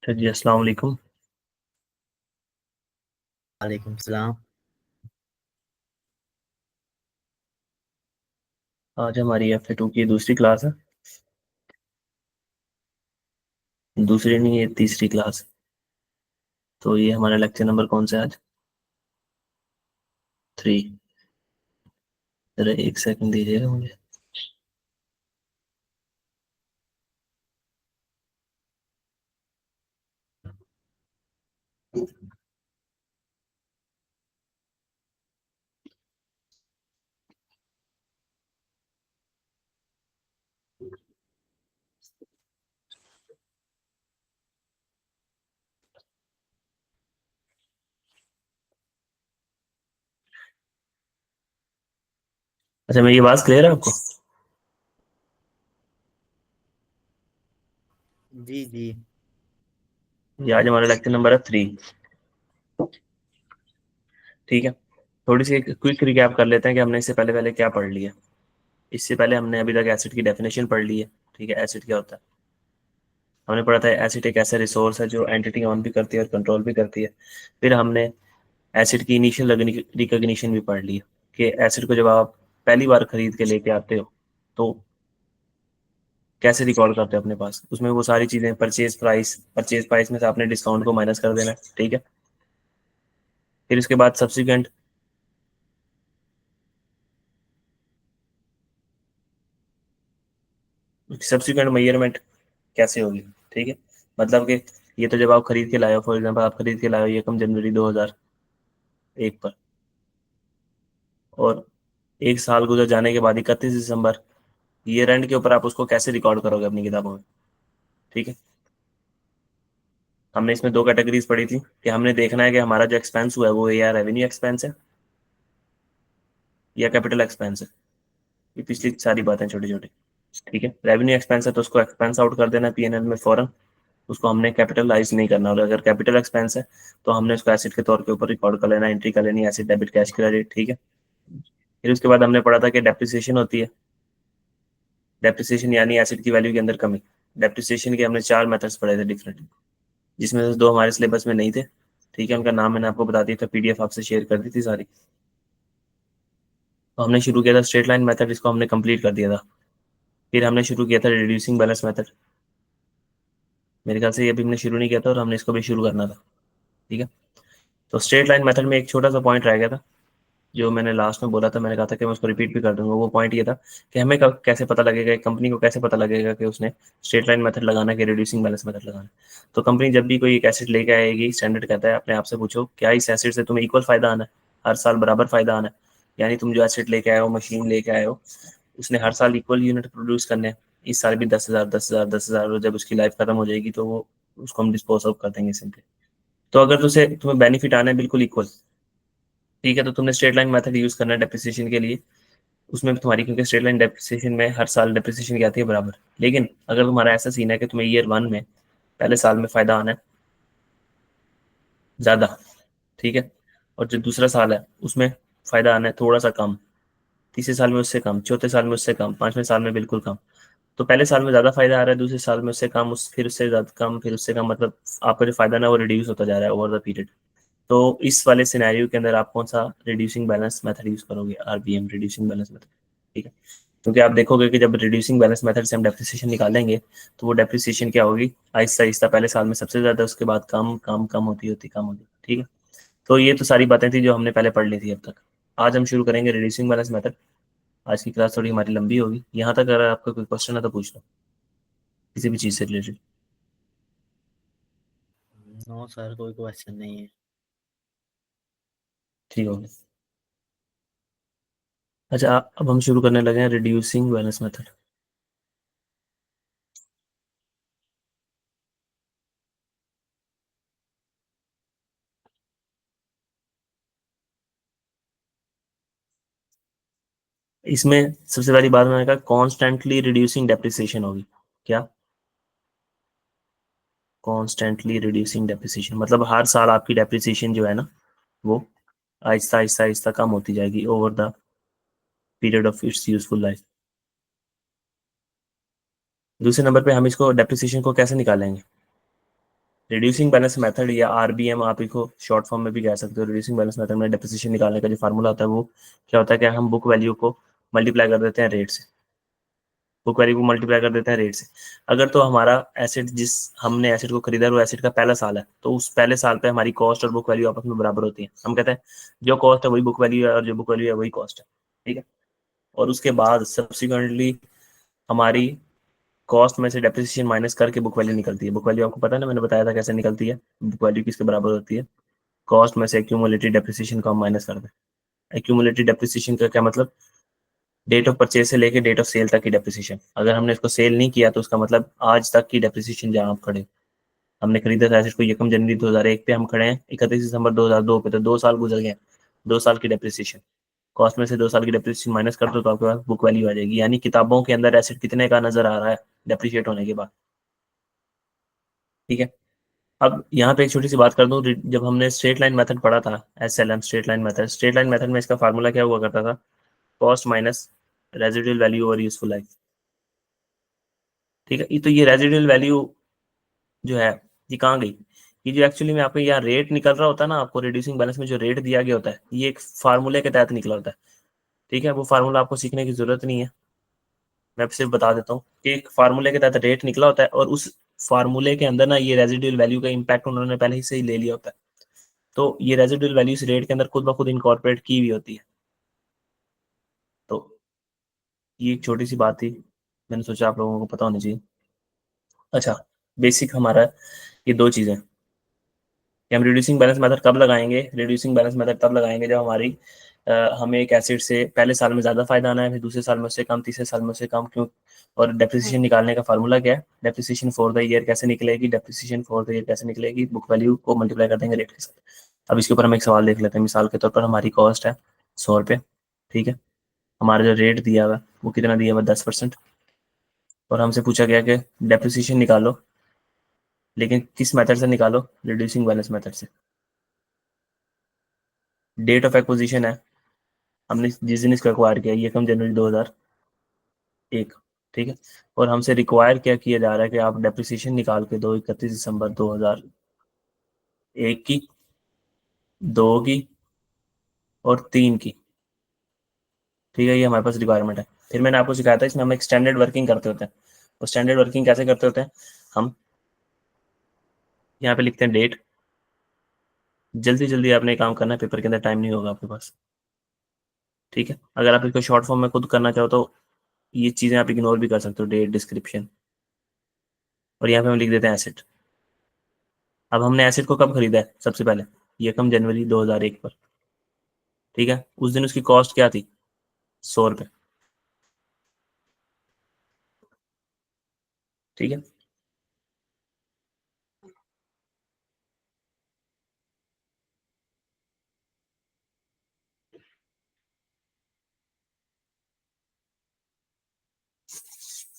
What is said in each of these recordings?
अच्छा जी, अस्सलाम वालेकुम। वालेकुम सलाम। आज हमारी F2 की दूसरी क्लास है। दूसरी नहीं, ये तीसरी क्लास है। तो ये हमारा लेक्चर नंबर कौन सा है आज? 3। जरा एक सेकंड दीजिएगा मुझे। अच्छा, मेरी आवाज़ क्लियर है आपको? जी जी। ये आज हमारा लेक्चर नंबर है 3। ठीक है। थोड़ी सी एक क्विक रिकैप कर लेते हैं कि हमने इससे पहले पहले क्या पढ़ लिया। इससे पहले हमने अभी तक एसिड की डेफिनेशन पढ़ ली है। ठीक है, एसिड क्या होता है हमने पढ़ा था। एसिड एक ऐसा रिसोर्स है जो एंटिटी ऑन भी करती है और कंट्रोल भी करती है। फिर हमने एसिड की इनिशियल रिकॉग्निशन भी पढ़ ली है कि एसिड को जब आप पहली बार खरीद के लेके आते हो तो कैसे रिकॉर्ड करते हैं अपने पास। उसमें वो सारी चीजें, परचेज प्राइस में से आपने डिस्काउंट को माइनस कर देना है। ठीक है। फिर उसके बाद सब्सिक्वेंट मेजरमेंट कैसे होगी। ठीक है। मतलब कि ये तो जब आप खरीद के लाए हो, फॉर एग्जांपल आप खरीद के लाए हो ये कम जनवरी 2001 पर, और एक साल गुजर जाने के बाद 31 दिसंबर ईयर एंड के ऊपर आप उसको कैसे रिकॉर्ड करोगे अपनी किताबों में। ठीक है। हमने इसमें दो कैटेगरीज पढ़ी थी कि हमने देखना है कि हमारा जो एक्सपेंस हुआ है वो या रेवेन्यू एक्सपेंस है या कैपिटल एक्सपेंस है। ये पिछली सारी बातें छोटी छोटी। ठीक है। रेवेन्यू एक्सपेंस है तो उसको एक्सपेंस आउट कर देना पीएनएल में फौरन। उसको हमने कैपिटलाइज नहीं करना, और अगर कैपिटल एक्सपेंस है तो हमने उसको एसिड के तौर के ऊपर रिकॉर्ड कर लेना, एंट्री कर लेनी, एसिड डेबिट कैश क्रेडिट। ठीक है। फिर उसके बाद हमने पढ़ा था कि डेप्रिसिएशन होती है। डेप्रिसिएशन यानी एसिड की वैल्यू के अंदर कमी। डेप्रिसिएशन के हमने 4 मेथड्स पढ़े थे डिफरेंट, जिसमें से 2 हमारे सिलेबस में नहीं थे। ठीक है। उनका नाम मैंने आपको बता दिया था, पीडीएफ आपसे शेयर कर दी थी सारी। तो हमने शुरू किया था स्ट्रेट लाइन मेथड, इसको हमने कंप्लीट कर दिया था। फिर हमने शुरू किया था रिड्यूसिंग बैलेंस मेथड। मेरे ख्याल से ये अभी हमने शुरू नहीं किया था और हमने इसको भी शुरू करना था। ठीक है। तो स्ट्रेट लाइन मेथड में एक छोटा सा पॉइंट रह गया था जो मैंने लास्ट में बोला था। मैंने कहा था कि मैं उसको रिपीट भी कर दूंगा। वो पॉइंट ये था कि हमें कैसे पता लगेगा, एक कंपनी को कैसे पता लगेगा कि उसने स्ट्रेट लाइन मेथड लगाना है कि रिड्यूसिंग बैलेंस मेथड लगाना है। तो कंपनी जब भी कोई एक एसिड लेके आएगी, स्टैंडर्ड कहता है अपने आप से पूछो क्या इस एसिड से तुम्हें इक्वल फायदा आना है, हर साल बराबर फायदा आना है। यानी तुम जो एसिड लेके आए हो, मशीन लेके आए हो, उसने हर साल इक्वल यूनिट प्रोड्यूस करने हैं। इस साल भी 10,000 10,000 10,000, और जब उसकी लाइफ खत्म हो जाएगी तो वो उसको हम डिस्पोज ऑफ कर देंगे सिंपली। तो अगर तुम्हें बेनिफिट आना है बिल्कुल इक्वल, ठीक है, तो तुमने स्ट्रेट लाइन मेथड यूज करना है डेप्रिसिएशन के लिए। उसमें भी तुम्हारी, क्योंकि स्ट्रेट लाइन डेप्रिसिएशन में हर साल डेप्रिसिएशन की आती है बराबर। लेकिन अगर तुम्हारा ऐसा सीन है कि तुम्हें ईयर 1 में पहले साल में फायदा आना है ज्यादा, ठीक है, और जो दूसरा साल है उसमें फायदा आना है थोड़ा सा कम, तीसरे साल में उससे कम, चौथे साल में उससे कम, पांचवें साल में बिल्कुल कम। तो पहले साल में ज्यादा फायदा आ रहा है, दूसरे साल में उससे कम, फिर उससे ज्यादा कम, फिर उससे कम, मतलब आपका जो फायदा ना वो रिड्यूस होता जा रहा है ओवर द पीरियड। तो इस वाले सिनेरियो के अंदर आप कौन सा रिड्यूसिंग बैलेंस मेथड यूज करोगे? RBM, reducing balance method. ठीक है। क्योंकि आप देखोगे कि जब रिड्यूसिंग बैलेंस मेथड से हम डेप्रिसिएशन निकालेंगे तो वो डेप्रिसिएशन क्या होगी, आहिस्ता आहिस्ता पहले साल में सबसे ज्यादा, उसके बाद कम कम कम होती होती कम होगी। ठीक है। तो ये तो सारी बातें थी जो हमने पहले पढ़ ली थी अब तक। आज हम शुरू करेंगे रिड्यूसिंग बैलेंस मेथड। आज की क्लास थोड़ी हमारी लंबी होगी। यहाँ तक अगर आपका कोई क्वेश्चन है तो पूछ लो, किसी भी चीज से रिलेटेड। नो सर, कोई क्वेश्चन नहीं है। ठीक होगा। अच्छा, अब हम शुरू करने लगे हैं रिड्यूसिंग बैलेंस मेथड। इसमें सबसे पहली बात मैंने कहा कॉन्स्टेंटली रिड्यूसिंग डेप्रिसिएशन होगी। क्या? कॉन्स्टेंटली रिड्यूसिंग डेप्रिसिएशन मतलब हर साल आपकी डेप्रिसिएशन जो है ना वो आहिस्ता आहिस्ता आहिस्ता कम होती जाएगी over the period of its useful life. दूसरे नंबर पे हम इसको डेप्रिसिएशन को कैसे निकालेंगे? रिड्यूसिंग बैलेंस मेथड या आरबीएम आप इसको शॉर्ट फॉर्म में भी कह सकते हो। रिड्यूसिंग बैलेंस मेथड में डेप्रिसिएशन निकालने का जो फार्मूला होता है वो क्या होता है कि हम बुक वैल्यू को मल्टीप्लाई कर देते हैं रेट से। बुक वैल्यू को मल्टीप्लाई कर देते हैं रेट से। अगर तो हमारा एसेट, जिस हमने एसेट को खरीदा है वो एसेट का पहला साल है, तो उस पहले साल पे हमारी कॉस्ट और बुक वैल्यू आपस में बराबर होती है। हम कहते हैं जो कॉस्ट है वही बुक वैल्यू है और जो बुक वैल्यू है वही कॉस्ट है। ठीक है। और उसके बाद सब्सिक्वेंटली हमारी कॉस्ट में से डेप्रिसिएशन माइनस करके बुक वैल्यू निकलती है। बुक वैल्यू आपको पता है ना, मैंने बताया था कैसे निकलती है। बुक वैल्यू किसके बराबर होती है? कॉस्ट में से एक्यूमुलेटेड डेप्रिसिएशन को हम माइनस कर दें। एक्यूमुलेटेड डेप्रिसिएशन का क्या मतलब? डेट ऑफ परचेज से लेके डेट ऑफ सेल तक की डेप्रिसिएशन। अगर हमने इसको सेल नहीं किया तो उसका मतलब आज तक की डेप्रिसिएशन जहां आप खड़े, हमने खरीदा था एसेट को 1 जनवरी 2001 पे, हम खड़े हैं 31 दिसंबर 2002 पे, तो 2 साल गुजर गए। 2 साल की डेप्रिसिएशन, कॉस्ट में से 2 साल की डेप्रिसिएशन माइनस कर दो तो आपके पास बुक वैल्यू आ जाएगी। यानी किताबों के अंदर एसेट कितने का नजर आ रहा है डेप्रिशिएट होने के बाद। ठीक है। अब यहाँ पे एक छोटी सी बात कर दूं, जब हमने स्ट्रेट लाइन मेथड पढ़ा था, SLM straight line method, straight line method में इसका फार्मूला क्या हुआ करता था? Cost minus residual value over useful life. ठीक है। तो ये रेजिडुअल वैल्यू जो है ये कहाँ गई? ये जो एक्चुअली में आपको यहाँ रेट निकल रहा होता है ना, आपको रिड्यूसिंग बैलेंस में जो रेट दिया गया होता है ये एक फार्मूले के तहत निकला होता है। ठीक है। वो फार्मूला आपको सीखने की जरूरत नहीं है, मैं सिर्फ बता देता हूँ कि एक फार्मूले के तहत रेट निकला होता है और उस फार्मूले के अंदर ना ये रेजिडुअल वैल्यू का इम्पैक्ट उन्होंने पहले ही से ही ले लिया होता है। तो ये रेजिडुअल वैल्यू इस रेट के अंदर खुद ब खुद इनकॉर्पोरेट की हुई होती है। तो ये एक छोटी सी बात थी, मैंने सोचा आप लोगों को पता होनी चाहिए। अच्छा, बेसिक हमारा ये दो चीज़ें कि हम रिड्यूसिंग बैलेंस मेथड कब लगाएंगे। रिड्यूसिंग बैलेंस मेथड तब लगाएंगे जब हमें एक एसिड से पहले साल में ज़्यादा फायदा आना है, फिर दूसरे साल में उससे कम, तीसरे साल में उससे कम। क्यों? और डेप्रिसिएशन निकालने का फार्मूला क्या है? डेप्रिसिएशन फॉर द ईयर कैसे निकलेगी? डेप्रिसिएशन फॉर द ईयर कैसे निकलेगी? बुक वैल्यू को मल्टीप्लाई कर देंगे रेट के साथ। अब इसके ऊपर हम एक सवाल देख लेते हैं। मिसाल के तौर पर हमारी कॉस्ट है 100 रुपये। ठीक है। हमारा जो रेट दिया हुआ वो कितना दिया हुआ? 10%। और हमसे पूछा गया कि डेप्रिसिएशन निकालो, लेकिन किस मेथड से निकालो? रिड्यूसिंग बैलेंस मेथड से। डेट ऑफ एक्विजिशन है, हमने जिस दिन इसको एक्वायर किया 1 जनवरी 2001। ठीक है। और हमसे रिक्वायर क्या किया जा रहा है कि आप डेप्रिसिएशन निकाल के दो 31 दिसंबर 2001 की, 2 की और 3 की। ठीक है। ये हमारे पास रिक्वायरमेंट है। फिर मैंने आपको सिखाया था इसमें हम एक स्टैंडर्ड वर्किंग करते होते हैं। और स्टैंडर्ड वर्किंग कैसे करते होते हैं? हम यहाँ पे लिखते हैं डेट। जल्दी जल्दी आपने काम करना है, पेपर के अंदर टाइम नहीं होगा आपके पास। ठीक है। अगर आप इसको शॉर्ट फॉर्म में खुद करना चाहो तो ये चीज़ें आप इग्नोर भी कर सकते हो, डेट, डिस्क्रिप्शन। और यहाँ पे हम लिख देते हैं एसेट। अब हमने एसेट को कब खरीदा है? सबसे पहले 1 जनवरी 2001 पर। ठीक है। उस दिन उसकी कॉस्ट क्या थी? 100 रुपये। ठीक है।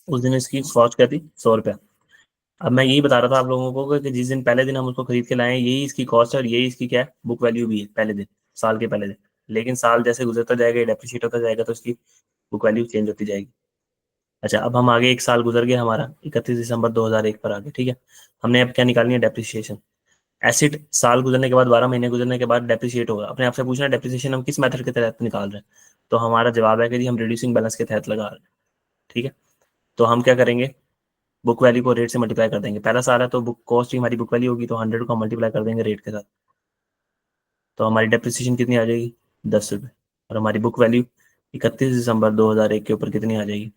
उस दिन इसकी कॉस्ट क्या थी? 100 रुपये। अब मैं यही बता रहा था आप लोगों को कि जिस दिन पहले दिन हम उसको खरीद के लाए हैं यही इसकी कॉस्ट है और यही इसकी क्या है? बुक वैल्यू भी है पहले दिन, साल के पहले दिन। लेकिन साल जैसे गुजरता जाएगा, डेप्रिशिएट होता जाएगा, तो उसकी बुक वैल्यू चेंज होती जाएगी। अच्छा, अब हम आगे, एक साल गुजर गया हमारा, 31 दिसंबर 2001 पर आगे। ठीक है। हमने अब क्या निकालनी है? डेप्रिसिएशन। एसिड साल गुजरने के बाद, 12 महीने गुजरने के बाद डेप्रिशिएट होगा। अपने आपसे पूछना है डेप्रिसिएशन हम किस मेथड के तहत निकाल रहे हैं? तो हमारा जवाब है कि जी हम रिड्यूसिंग बैलेंस के तहत लगा रहे हैं। ठीक है। तो हम क्या करेंगे? बुक वैल्यू को रेट से मल्टीप्लाई कर देंगे। पहला साल है तो बुक कॉस्ट ही हमारी बुक वैल्यू होगी, तो 100 को मल्टीप्लाई कर देंगे रेट के साथ। तो हमारी डेप्रिसिएशन कितनी आ जाएगी? 10 रुपये। और हमारी बुक वैल्यू 31 दिसंबर 2001 के ऊपर कितनी आ जाएगी?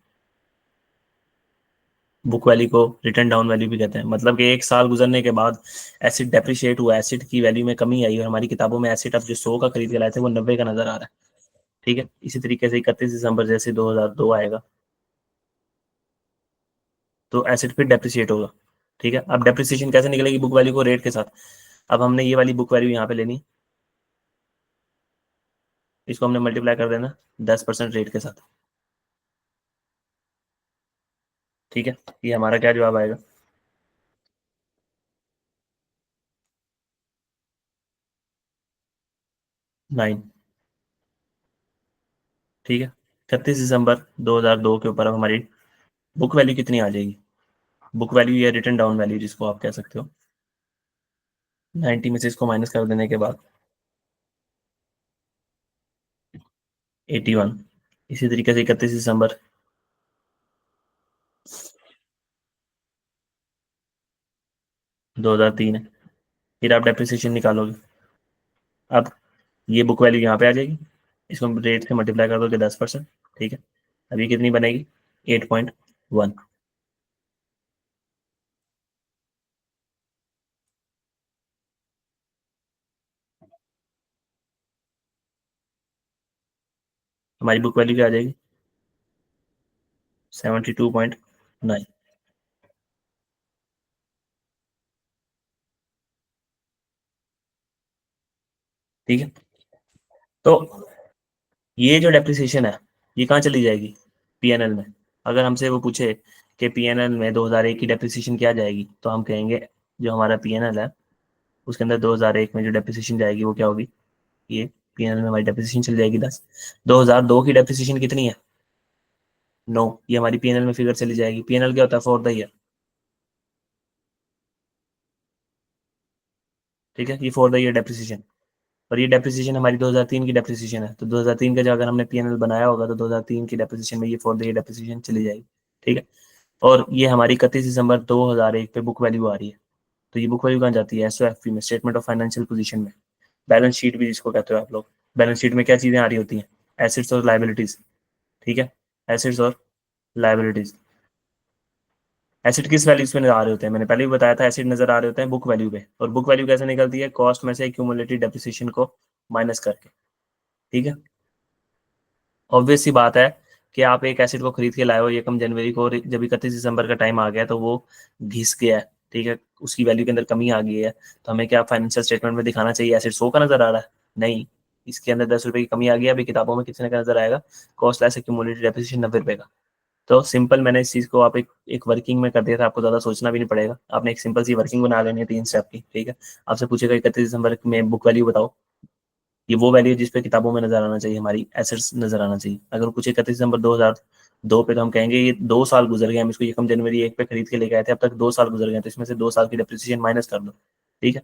बुक वैल्यू को रिटर्न डाउन वैल्यू भी कहते हैं। मतलब कि एक साल गुजरने के बाद एसिड डेप्रिशिएट हुआ, एसिड की वैल्यू में कमी आई और हमारी किताबों में एसिड अब जो 100 का खरीद के लाए थे वो 90 का नजर आ रहा है। ठीक है। इसी तरीके से 31 दिसंबर जैसे 2002 आएगा तो एसिड फिर डेप्रिशिएट होगा। ठीक है। अब डेप्रिसिएशन कैसे निकलेगी? बुक वैल्यू को रेट के साथ। अब हमने ये वाली बुक वैल्यू यहाँ पे लेनी, इसको हमने मल्टीप्लाई कर देना 10% रेट के साथ। ठीक है। ये हमारा क्या जवाब आएगा? 9। ठीक है। 31 दिसंबर 2002 के ऊपर अब हमारी बुक वैल्यू कितनी आ जाएगी? बुक वैल्यू या रिटर्न डाउन वैल्यू जिसको आप कह सकते हो, 90 में से इसको माइनस कर देने के बाद 81। इसी तरीके से 31 दिसंबर 2003 है। फिर आप डेप्रिसिएशन निकालोगे। अब ये बुक वैल्यू यहाँ पे आ जाएगी, इसको रेट से मल्टीप्लाई कर दोगे 10%। ठीक है, अब ये कितनी बनेगी? 8.1। हमारी बुक वैल्यू क्या आ जाएगी? 72.9। ठीक है, तो ये जो डेप्रिसिएशन है ये कहाँ चली जाएगी? पीएनएल में। अगर हमसे वो पूछे कि पीएनएल में 2001 की डेप्रिसिएशन क्या जाएगी, तो हम कहेंगे जो हमारा पीएनएल है उसके अंदर 2001 में जो डेप्रिसिएशन जाएगी वो क्या होगी? ये पीएनएल में हमारी डेप्रिसिएशन चली जाएगी 10। 2002 की डेप्रिसिएशन कितनी है? 9। ये हमारी पीएनएल में फिगर चली जाएगी। पीएनएल क्या होता है? For the year. ठीक है, ये फॉर द ईयर डेप्रिसिएशन। और ये डेप्रिसिएशन हमारी 2003 की डेप्रिसिएशन है, तो 2003 का जो अगर हमने पीएनएल बनाया होगा तो 2003 की डेप्रिसिएशन में ये फॉर द ईयर डेप्रिसिएशन चली जाएगी। ठीक है, और ये हमारी 31 दिसंबर 2001 पे बुक वैल्यू आ रही है। तो ये बुक वैल्यू कहाँ जाती है? एसओएफपी में, स्टेटमेंट ऑफ फाइनेंशियल पोजीशन में। बैलेंस शीट भी जिसको कहते हो आप लोग। बैलेंस शीट में क्या चीजें आ रही होती हैं? एसेट्स और लाइबिलिटीज। ठीक है, एसेट्स और लाइबिलिटीज। एसिड किस वैल्यूज पे नजर आ रहे होते हैं? मैंने पहले भी बताया था, एसिड नजर आ रहे होते हैं बुक वैल्यू पे। और बुक वैल्यू कैसे निकलती है? कॉस्ट में से क्यूमुलेटिव डेप्रिसिएशन को माइनस करके। ठीक है, ऑब्वियस सी बात है कि आप एक एसिड को खरीद के लाए हो ये कम जनवरी को, और जब 31 दिसंबर का टाइम आ गया तो वो घिस गया है। ठीक है, उसकी वैल्यू के अंदर कमी आ गई है, तो हमें क्या फाइनेंशियल स्टेटमेंट में दिखाना चाहिए एसिड 100 का नजर आ रहा है? नहीं, इसके अंदर 10 रुपए की कमी आ गई है। अभी किताबों में कितने का नजर आएगा? कॉस्ट लेस क्यूमुलेटिव डेप्रिसिएशन 90 रुपए का। तो सिंपल, मैंने इस चीज को आप एक वर्किंग में कर दिया था, आपको ज्यादा सोचना भी नहीं पड़ेगा। आपने एक सिंपल सी वर्किंग बना लेनी है 3 स्टेप की। ठीक है, आपसे पूछेगा 31 दिसंबर में बुक वैल्यू बताओ, ये वो वैल्यू जिस पे किताबों में नजर आना चाहिए, हमारी एसेट्स नजर आना चाहिए। अगर कुछ 31 दिसंबर 2002 पे, तो हम कहेंगे ये 2 साल गुजर गए, हम इसको ये कम जनवरी 1 पे खरीद के लेके आए थे, अब तक 2 साल गुजर गए, तो इसमें से 2 साल की डेप्रिसिएशन माइनस कर दो। ठीक है,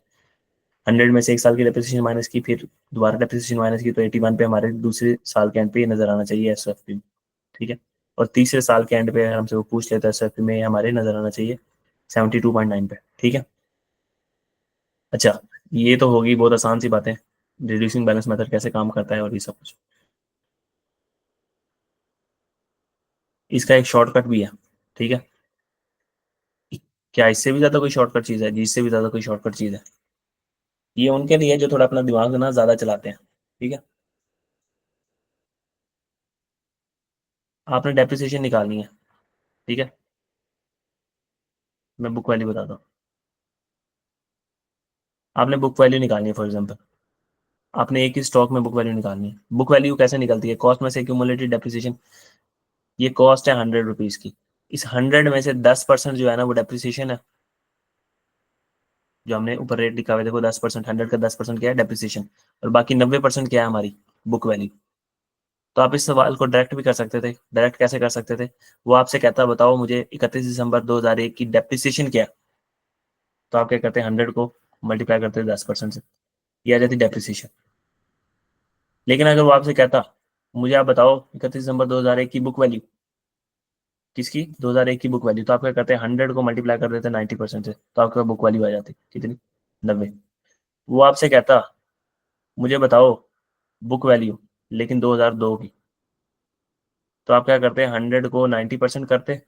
100 में से 1 साल की डेप्रिसिएशन माइनस की, फिर दोबारा डेप्रिसिएशन माइनस की, तो 81 पे हमारे दूसरे साल के एंड पे ये नजर आना चाहिए एसएफपी। ठीक है, और तीसरे साल के एंड पे अगर हमसे वो पूछ लेता है एसएफपी में, हमारे नजर आना चाहिए 72.9 पे। ठीक है, अच्छा, ये तो होगी बहुत आसान सी बातें, रिड्यूसिंग बैलेंस मेथड कैसे काम करता है और ये सब कुछ। इसका एक शॉर्टकट भी है। ठीक है, क्या इससे भी ज्यादा कोई शॉर्टकट चीज है? जी, इससे भी ज्यादा कोई शॉर्टकट चीज है? ये उनके लिए जो थोड़ा अपना दिमाग ना ज्यादा चलाते हैं। ठीक है, आपने डेप्रिसिएशन निकालनी है। ठीक है, मैं बुक वैल्यू बताता हूँ। आपने बुक वैल्यू निकालनी है, फॉर एग्जाम्पल आपने एक ही स्टॉक में बुक वैल्यू निकालनी है। बुक वैल्यू कैसे निकलती है? कॉस्ट में से एक्यूमुलेटेड डेप्रिसिएशन। ये कॉस्ट है 100 रुपीज की, इस 100 में से 10% जो है ना वो डेप्रिसिएशन है। जो हमने ऊपर रेट लिखा हुआ है देखो, 10%, 100 का 10% क्या है? डेप्रिसिएशन। और बाकी 90% क्या है? हमारी बुक वैल्यू। तो आप इस सवाल को डायरेक्ट भी कर सकते थे। डायरेक्ट कैसे कर सकते थे? वो आपसे कहता बताओ मुझे 31 दिसंबर 2001 की डेप्रिसिएशन क्या है, तो आप क्या करते हैं? 100 को मल्टीप्लाई करते हैं 10% से, ये आ जाती डेप्रिसिएशन। लेकिन अगर वो आपसे कहता मुझे आप बताओ 31 दिसंबर 2001 की बुक वैल्यू, किसकी? 2001 की बुक वैल्यू, तो आप क्या करते हैं? 100 को मल्टीप्लाई कर देते हैं 90% से, तो आपके पास बुक वैल्यू आ जाती कितनी? 90। वो आपसे कहता मुझे बताओ बुक वैल्यू लेकिन 2002 की, तो आप क्या करते हैं? 100 को 90% करते,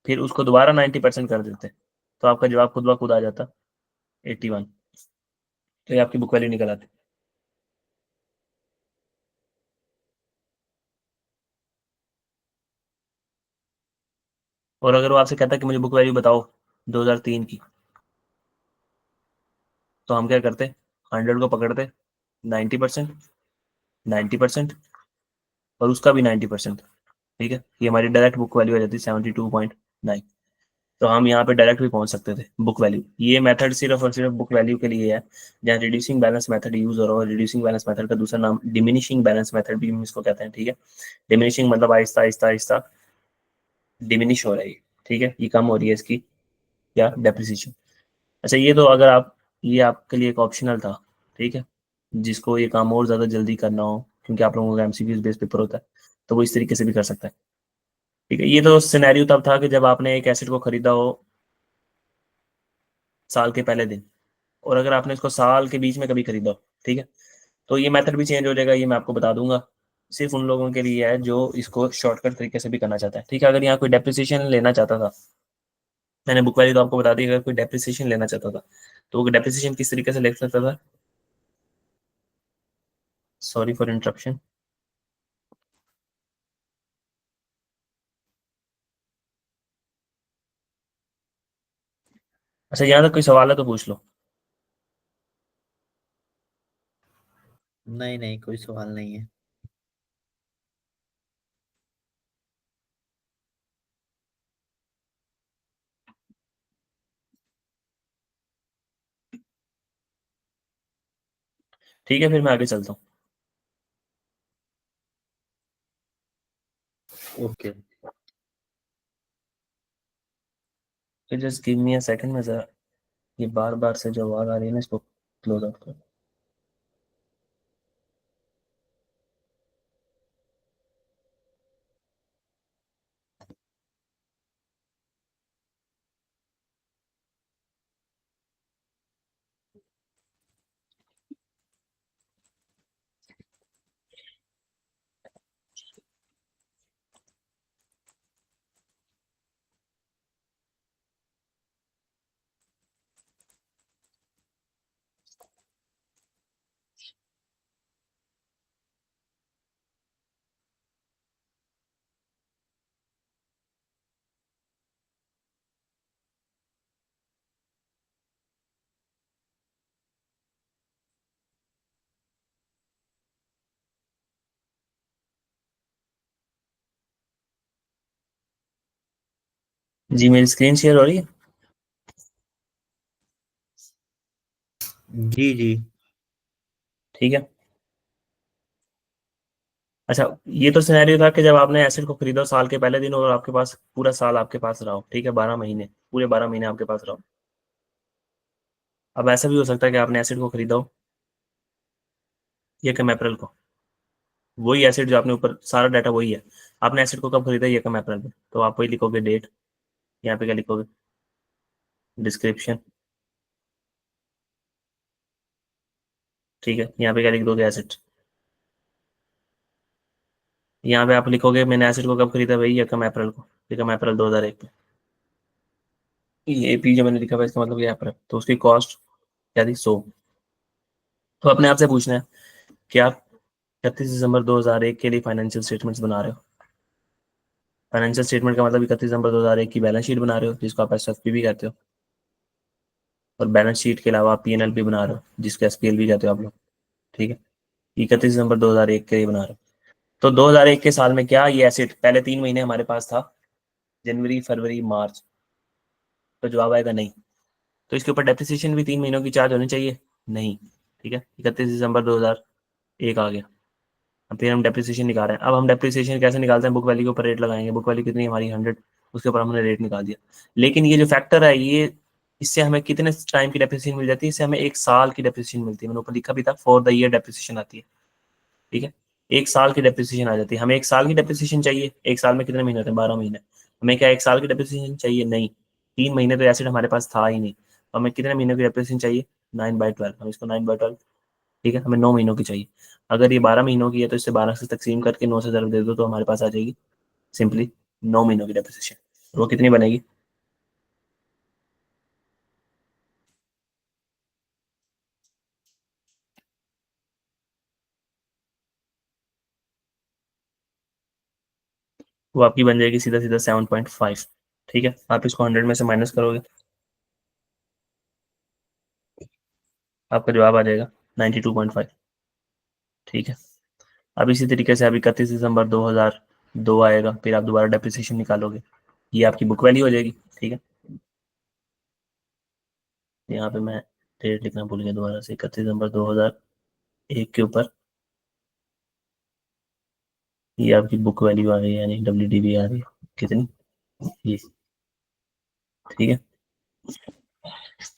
फिर उसको दोबारा 90% कर देते, तो आपका जवाब खुद ब खुद आ जाता 81। तो ये आपकी बुक वैल्यू निकल आती। और अगर वो आपसे कहता कि मुझे बुक वैल्यू बताओ 2003 की, तो हम क्या करते? 100 को पकड़ते, 90%, 90% और उसका भी 90%। ठीक है, ये हमारी डायरेक्ट बुक वैल्यू आ जाती है 72.9। तो हम यहाँ पे डायरेक्ट भी पहुंच सकते थे बुक वैल्यू। ये मेथड सिर्फ और सिर्फ बुक वैल्यू के लिए है। जहाँ रिड्यूसिंग बैलेंस मेथड यूज हो रहा है, रिड्यूसिंग बैलेंस मेथड का दूसरा नाम डिमिनिशिंग बैलेंस मेथड भी हम इसको कहते हैं। ठीक है, डिमिनिशिंग मतलब आहिस्ता आहिस्ता आहिस्ता डिमिनिश हो रही है। ठीक है, ये कम हो रही है इसकी क्या? डेप्रिसिएशन। अच्छा ये तो अगर आप, ये आपके लिए एक ऑप्शनल था, ठीक है, जिसको ये काम और ज़्यादा जल्दी करना हो क्योंकि आप लोगों का एमसीक्यूज बेस पेपर होता है, तो वो इस तरीके से भी कर सकता है। ठीक है, ये तो सिनेरियो तब था कि जब आपने एक एसेट को खरीदा हो साल के पहले दिन, और अगर आपने इसको साल के बीच में कभी खरीदा हो, ठीक है, तो ये मेथड भी चेंज हो जाएगा, ये मैं आपको बता दूंगा। सिर्फ उन लोगों के लिए है जो इसको शॉर्टकट तरीके से भी करना चाहता है। ठीक है, अगर यहाँ कोई डेप्रिसिएशन लेना चाहता था, मैंने बुक वैल्यू तो आपको बता दी, अगर कोई डेप्रिसिएशन लेना चाहता था तो वो डेप्रिसिएशन किस तरीके से ले सकता था। Sorry for interruption. अच्छा यहाँ तक कोई सवाल है तो पूछ लो। नहीं नहीं, कोई सवाल नहीं है। ठीक है, फिर मैं आगे चलता हूँ। ओके। फिर just give me a second, में जरा ये बार बार से जो आवाज आ रही है ना, इसको क्लोज आउट करो। जी मेरी स्क्रीन शेयर हो रही है। जी जी। ठीक है। अच्छा ये तो सिनेरियो था कि जब आपने एसेट को खरीदा साल के पहले दिन और आपके पास पूरा साल आपके पास रहा हो, ठीक है, 12 महीने, पूरे 12 महीने आपके पास रहा हो। अब ऐसा भी हो सकता है कि आपने एसेट को खरीदा हो ये कम अप्रैल को, वही एसेट जो आपने ऊपर सारा डाटा वही है, आपने एसेट को कब खरीदा ये कम अप्रैल में, तो आप वही लिखोगे डेट, यहाँ पे क्या लिखोगे, डिस्क्रिप्शन, ठीक है, यहाँ पे क्या लिख दोगे, एसेट। यहाँ पे आप लिखोगे मैंने एसेट को कब खरीदा, भाई यकम अप्रैल को, यकम अप्रैल 2001 में। ये पी जो मैंने लिखा हुआ है इसका मतलब ये अप्रैल, तो उसकी कॉस्ट क्या थी, 100। तो अपने आप से पूछना है कि आप 31 दिसंबर 2001 के लिए फाइनेंशियल स्टेटमेंट्स बना रहे हो। फाइनेंशियल स्टेटमेंट का मतलब 31 दिसंबर 2001 की बैलेंस शीट बना रहे हो जिसको आप एसएफपी भी कहते हो, और बैलेंस शीट के अलावा आप पीएनएल भी बना रहे हो जिसको एसपीएल भी कहते हो आप लोग। ठीक है, 31 दिसंबर 2001 के लिए बना रहे हो। तो 2001 के साल में क्या ये एसेट पहले 3 महीने हमारे पास था, जनवरी फरवरी मार्च, तो जवाब आएगा नहीं। तो इसके ऊपर डेप्रिसिएशन भी 3 महीनों की चार्ज होनी चाहिए, नहीं। ठीक है, 31 दिसंबर 2001 आ गया। अब फिर हम डेप्रिसिएशन निकाल रहे हैं, अब हम डेप्रिसिएशन कैसे निकालते हैं, बुक वैल्यू के ऊपर रेट लगाएंगे, बुक वैल्यू कितनी हमारी 100, उसके ऊपर हमने रेट निकाल दिया। लेकिन ये जो फैक्टर है ये, इससे हमें कितने टाइम की डेप्रिसिएशन मिल जाती है, इससे हमें 1 साल की डेप्रिसिएशन मिलती है, मैंने ऊपर लिखा भी था फॉर द ईयर डेप्रिसिएशन आती है। ठीक है, 1 साल की डेप्रिसिएशन आ जाती है, हमें 1 साल की डेप्रिसिएशन चाहिए, 1 साल में कितने महीने होते हैं, 12 महीने। हमें क्या 1 साल की डेप्रिसिएशन चाहिए, नहीं। 3 महीने तो एसिड हमारे पास था ही नहीं, तो हमें कितने महीनों की डेप्रिसिएशन चाहिए, 9/12, हम इसको 9/12, ठीक है, हमें 9 महीनों की चाहिए। अगर ये 12 महीनों की है तो इससे 12 से तकसीम करके 9 से ज़रूर दे दो तो हमारे पास आ जाएगी सिंपली 9 महीनों की डेप्रिसिएशन। वो कितनी बनेगी, वो आपकी बन जाएगी सीधा सीधा 7.5। ठीक है, आप इसको 100 में से माइनस करोगे, आपका जवाब आ जाएगा 92.5। ठीक है, अब इसी तरीके से अब 31 दिसंबर 2002 आएगा, फिर आप दोबारा डेप्रिसिएशन निकालोगे, ये आपकी बुक वैल्यू हो जाएगी। ठीक है, यहाँ पे मैं डेट लिखना भूल गया, दोबारा से 31 दिसंबर 2001 के ऊपर ये आपकी बुक वैल्यू आ रही है, यानी WDV आ रही है कितनी, ये। ठीक है,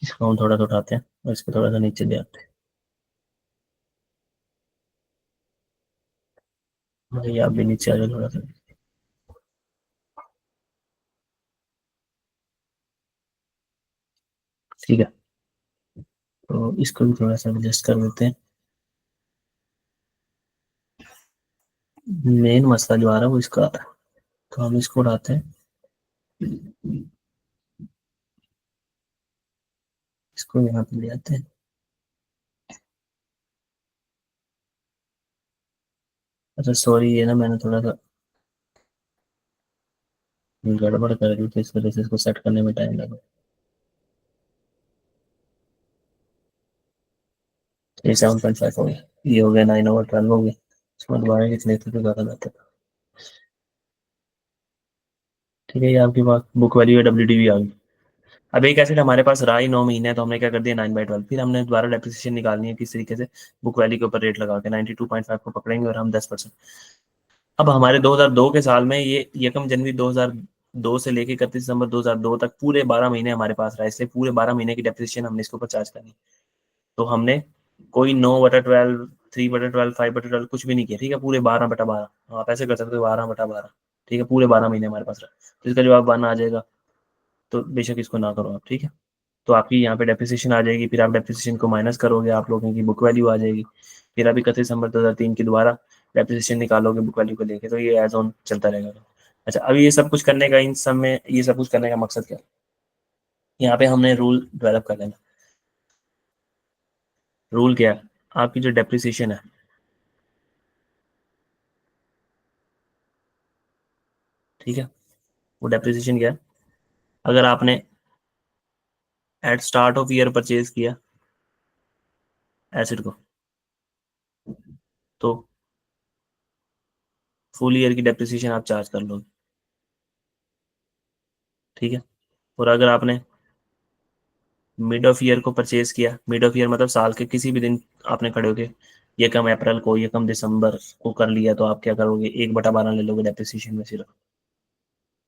इसको हम थोड़ा सा उठाते हैं और इसको थोड़ा सा नीचे ले आते हैं। भाई आप भी नीचे आ जाओ थोड़ा सा। ठीक है, तो इसको भी थोड़ा सा एडजस्ट कर देते हैं। मेन मसला जो आ रहा है वो इसका आ रहा है, तो हम इसको उठाते हैं, इसको यहाँ पे ले आते हैं। अच्छा सॉरी, ये ना मैंने थोड़ा सा गड़बड़ कर दी, तो इस वजह से इसको सेट करने में टाइम लगा। ये 7.5 हो गया, ये हो गया 9/12 हो गया। इसमें दोबारा कितने थे तो ज़्यादा जाते। ठीक है, ये आपकी बात बुक वैल्यू है, WDV आ गई। अब एक एसेट हमारे पास रहा ही 9 महीने है, तो हमने क्या कर दिया 9/12। फिर हमने दोबारा डेप्रिसिएशन निकालनी है किस तरीके से, बुक वैल्यू के ऊपर रेट लगा के 92.5 को पकड़ेंगे और हम 10%। अब हमारे 2002 के साल में ये 1 जनवरी 2002 से लेके 31 दिसंबर 2002 तक पूरे 12 महीने हमारे पास रहा, इसलिए पूरे 12 महीने की डेप्रिसिएशन हमने इसके ऊपर चार्ज करनी। तो हमने कोई 9/12, 3/12, 5/12 कुछ भी नहीं किया। ठीक है, पूरे 12/12 आप ऐसे कर सकते हो, 12/12। ठीक है, पूरे 12 महीने हमारे पास रहा, तो इसका जवाब 1 आ जाएगा। तो बेशक इसको ना करो आप। ठीक है, तो आपकी यहाँ पे डेप्रिसिएशन आ जाएगी, फिर आप डेप्रिसिएशन को माइनस करोगे, आप लोगों की बुक वैल्यू आ जाएगी। फिर अभी 31 दिसंबर 2003 की दोबारा डेप्रिसिएशन निकालोगे बुक वैल्यू को लेके, तो ये एज ऑन चलता रहेगा। अच्छा, अभी ये सब कुछ करने का, इन सब में ये सब कुछ करने का मकसद क्या है? यहाँ पे हमने रूल डेवलप कर लेना। रूल क्या है? आपकी जो डेप्रिसिएशन है, ठीक है, वो डेप्रिसिएशन क्या है? अगर आपने at start of year purchase किया एसेट को, तो फुल ईयर की डेप्रिसिएशन आप चार्ज कर लोगे। ठीक है, और अगर आपने मिड ऑफ ईयर को परचेज किया, मिड ऑफ ईयर मतलब साल के किसी भी दिन आपने खड़े होके यकम अप्रैल को, यकम दिसंबर को कर लिया, तो आप क्या करोगे, 1/12 ले लोगे डेप्रिसिएशन में सिर्फ।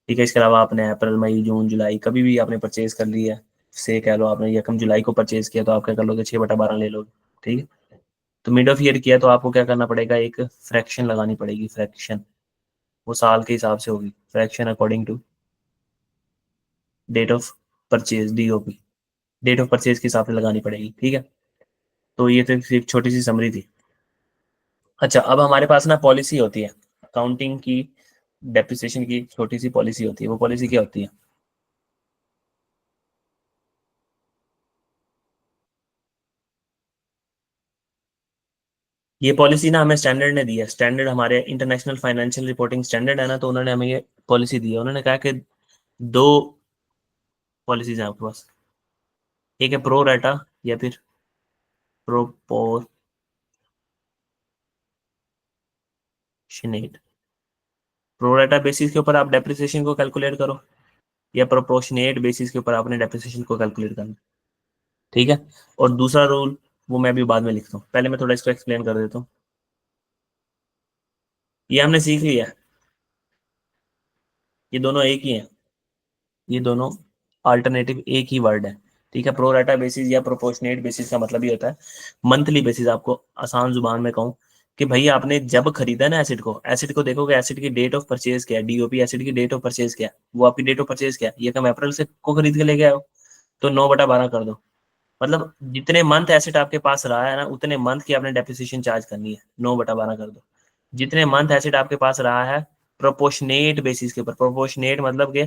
ठीक है, इसके अलावा आपने अप्रैल मई जून जुलाई कभी भी आपने परचेज कर लिया, से कह लो आपने यकम जुलाई को परचेज किया, तो आप क्या कर लोगे, 6/12 ले लोगे। ठीक है, तो मिड ऑफ ईयर किया तो आपको क्या करना पड़ेगा, एक फ्रैक्शन लगानी पड़ेगी। फ्रैक्शन वो साल के हिसाब से होगी, fraction according to date of purchase, DOP, date of purchase के हिसाब से लगानी पड़ेगी। ठीक है, तो ये तो एक छोटी सी समरी थी। अच्छा, अब हमारे पास ना पॉलिसी होती है अकाउंटिंग की, डेप्रिसिएशन की छोटी सी पॉलिसी होती है। वो पॉलिसी क्या होती है? ये पॉलिसी ना हमें स्टैंडर्ड ने दी है। स्टैंडर्ड हमारे इंटरनेशनल फाइनेंशियल रिपोर्टिंग स्टैंडर्ड है ना, तो उन्होंने हमें ये पॉलिसी दी है। उन्होंने कहा कि दो पॉलिसीज हैं आपके पास, एक है प्रो रेटा या फिर प्रोपोर्शनेट। प्रो रेटा बेसिस के ऊपर आप डेप्रिसिएशन को कैलकुलेट करो, या प्रोपोर्शनेट बेसिस के ऊपर आपने डेप्रिसिएशन को कैलकुलेट करना। ठीक है, और दूसरा रूल वो मैं अभी बाद में लिखता हूँ, पहले मैं थोड़ा इसको एक्सप्लेन कर देता हूँ। ये हमने सीख लिया, ये दोनों एक ही हैं, ये दोनों अल्टरनेटिव एक ही वर्ड है। ठीक है, प्रो राटा बेसिस या प्रोपोर्शनेट बेसिस का मतलब ये होता है मंथली बेसिस। आपको आसान जुबान में कहूँ कि भाई आपने जब खरीदा ना एसिड को देखोगे, एसिड की डेट ऑफ परचेज क्या है, DOP एसिड की डेट ऑफ परचेज क्या है, वो आपकी डेट ऑफ परचेज क्या है, ये कम अप्रैल से को खरीद के लेके आए हो, तो 9/12 कर दो। मतलब जितने मंथ एसेट आपके पास रहा है ना, उतने मंथ की आपने डेप्रिसिएशन चार्ज करनी है, 9/12 कर दो। जितने मंथ एसेट आपके पास रहा है प्रोपोर्शनेट बेसिस के ऊपर, प्रोपोर्शनेट मतलब के